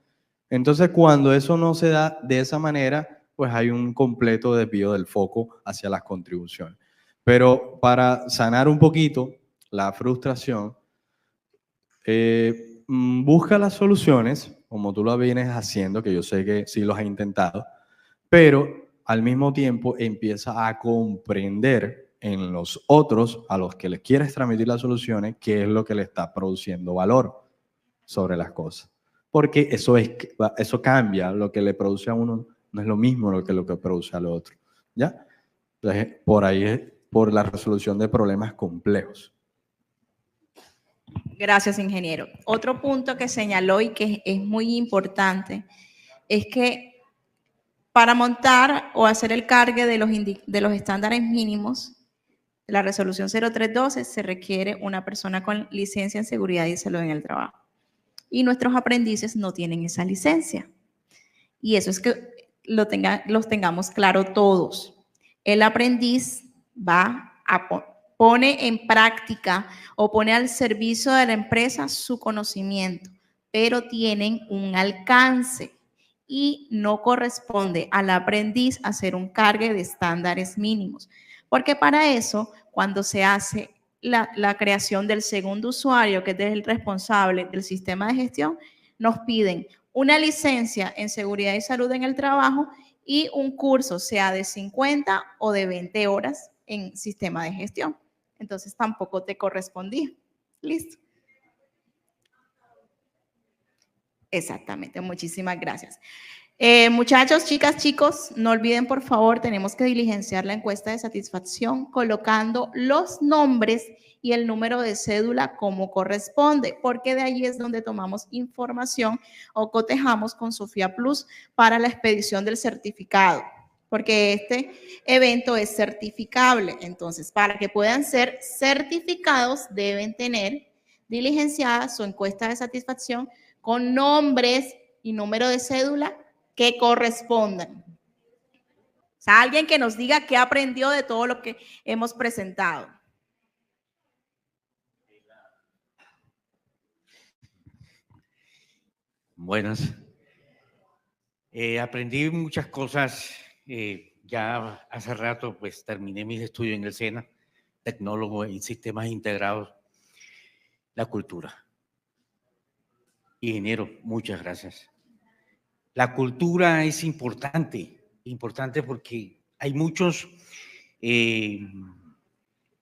Entonces, cuando eso no se da de esa manera, pues hay un completo desvío del foco hacia las contribuciones. Pero para sanar un poquito la frustración, busca las soluciones, como tú lo vienes haciendo, que yo sé que sí los has intentado, pero al mismo tiempo empieza a comprender en los otros a los que les quieres transmitir las soluciones qué es lo que le está produciendo valor sobre las cosas. Porque eso cambia, lo que le produce a uno no es lo mismo lo que produce al otro, ¿ya? Entonces, por ahí es por la resolución de problemas complejos. Gracias, ingeniero. Otro punto que señaló y que es muy importante es que para montar o hacer el cargue de los estándares mínimos de la resolución 0312 se requiere una persona con licencia en seguridad y salud en el trabajo. Y nuestros aprendices no tienen esa licencia. Y eso es que los tengamos claro todos. El aprendiz pone en práctica o pone al servicio de la empresa su conocimiento, pero tienen un alcance y no corresponde al aprendiz hacer un cargue de estándares mínimos, porque para eso, cuando se hace la creación del segundo usuario, que es el responsable del sistema de gestión, nos piden una licencia en seguridad y salud en el trabajo y un curso, sea de 50 o de 20 horas en sistema de gestión. Entonces tampoco te correspondía. Listo. Exactamente, muchísimas gracias. Muchachos, chicas, chicos, no olviden, por favor, tenemos que diligenciar la encuesta de satisfacción colocando los nombres y el número de cédula como corresponde, porque de ahí es donde tomamos información o cotejamos con Sofía Plus para la expedición del certificado, porque este evento es certificable. Entonces, para que puedan ser certificados, deben tener diligenciada su encuesta de satisfacción con nombres y número de cédula que correspondan. O sea, alguien que nos diga qué aprendió de todo lo que hemos presentado. Buenas. Aprendí muchas cosas. Ya hace rato pues terminé mis estudios en el SENA, tecnólogo en sistemas integrados. La cultura. Ingeniero, muchas gracias. La cultura es importante porque hay muchos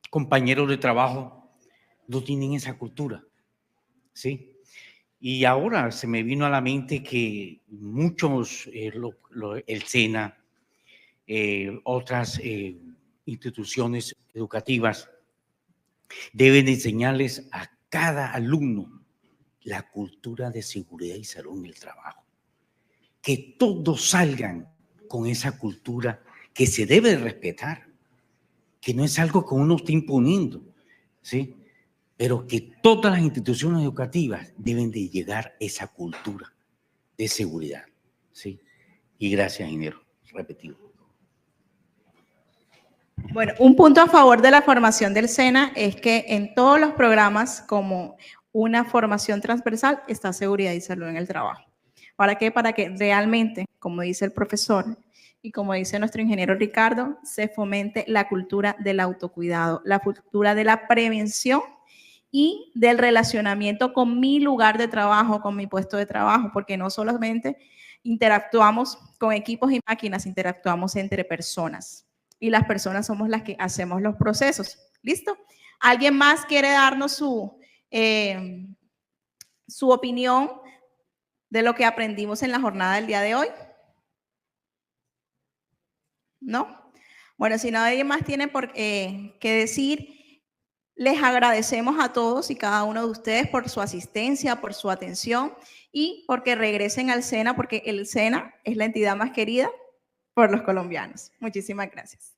compañeros de trabajo no tienen esa cultura, ¿sí? Y ahora se me vino a la mente que muchos, el SENA, otras instituciones educativas deben enseñarles a cada alumno la cultura de seguridad y salud en el trabajo. Que todos salgan con esa cultura que se debe respetar, que no es algo que uno está imponiendo, ¿sí? Pero que todas las instituciones educativas deben de llegar a esa cultura de seguridad, ¿sí? Y gracias, ingeniero. Repetido. Bueno, un punto a favor de la formación del SENA es que en todos los programas, como una formación transversal, está seguridad y salud en el trabajo. ¿Para qué? Para que realmente, como dice el profesor y como dice nuestro ingeniero Ricardo, se fomente la cultura del autocuidado, la cultura de la prevención y del relacionamiento con mi lugar de trabajo, con mi puesto de trabajo, porque no solamente interactuamos con equipos y máquinas, interactuamos entre personas. Y las personas somos las que hacemos los procesos. ¿Listo? ¿Alguien más quiere darnos su opinión de lo que aprendimos en la jornada del día de hoy? ¿No? Bueno, si nadie más tiene que decir, les agradecemos a todos y cada uno de ustedes por su asistencia, por su atención y porque regresen al SENA, porque el SENA es la entidad más querida por los colombianos. Muchísimas gracias.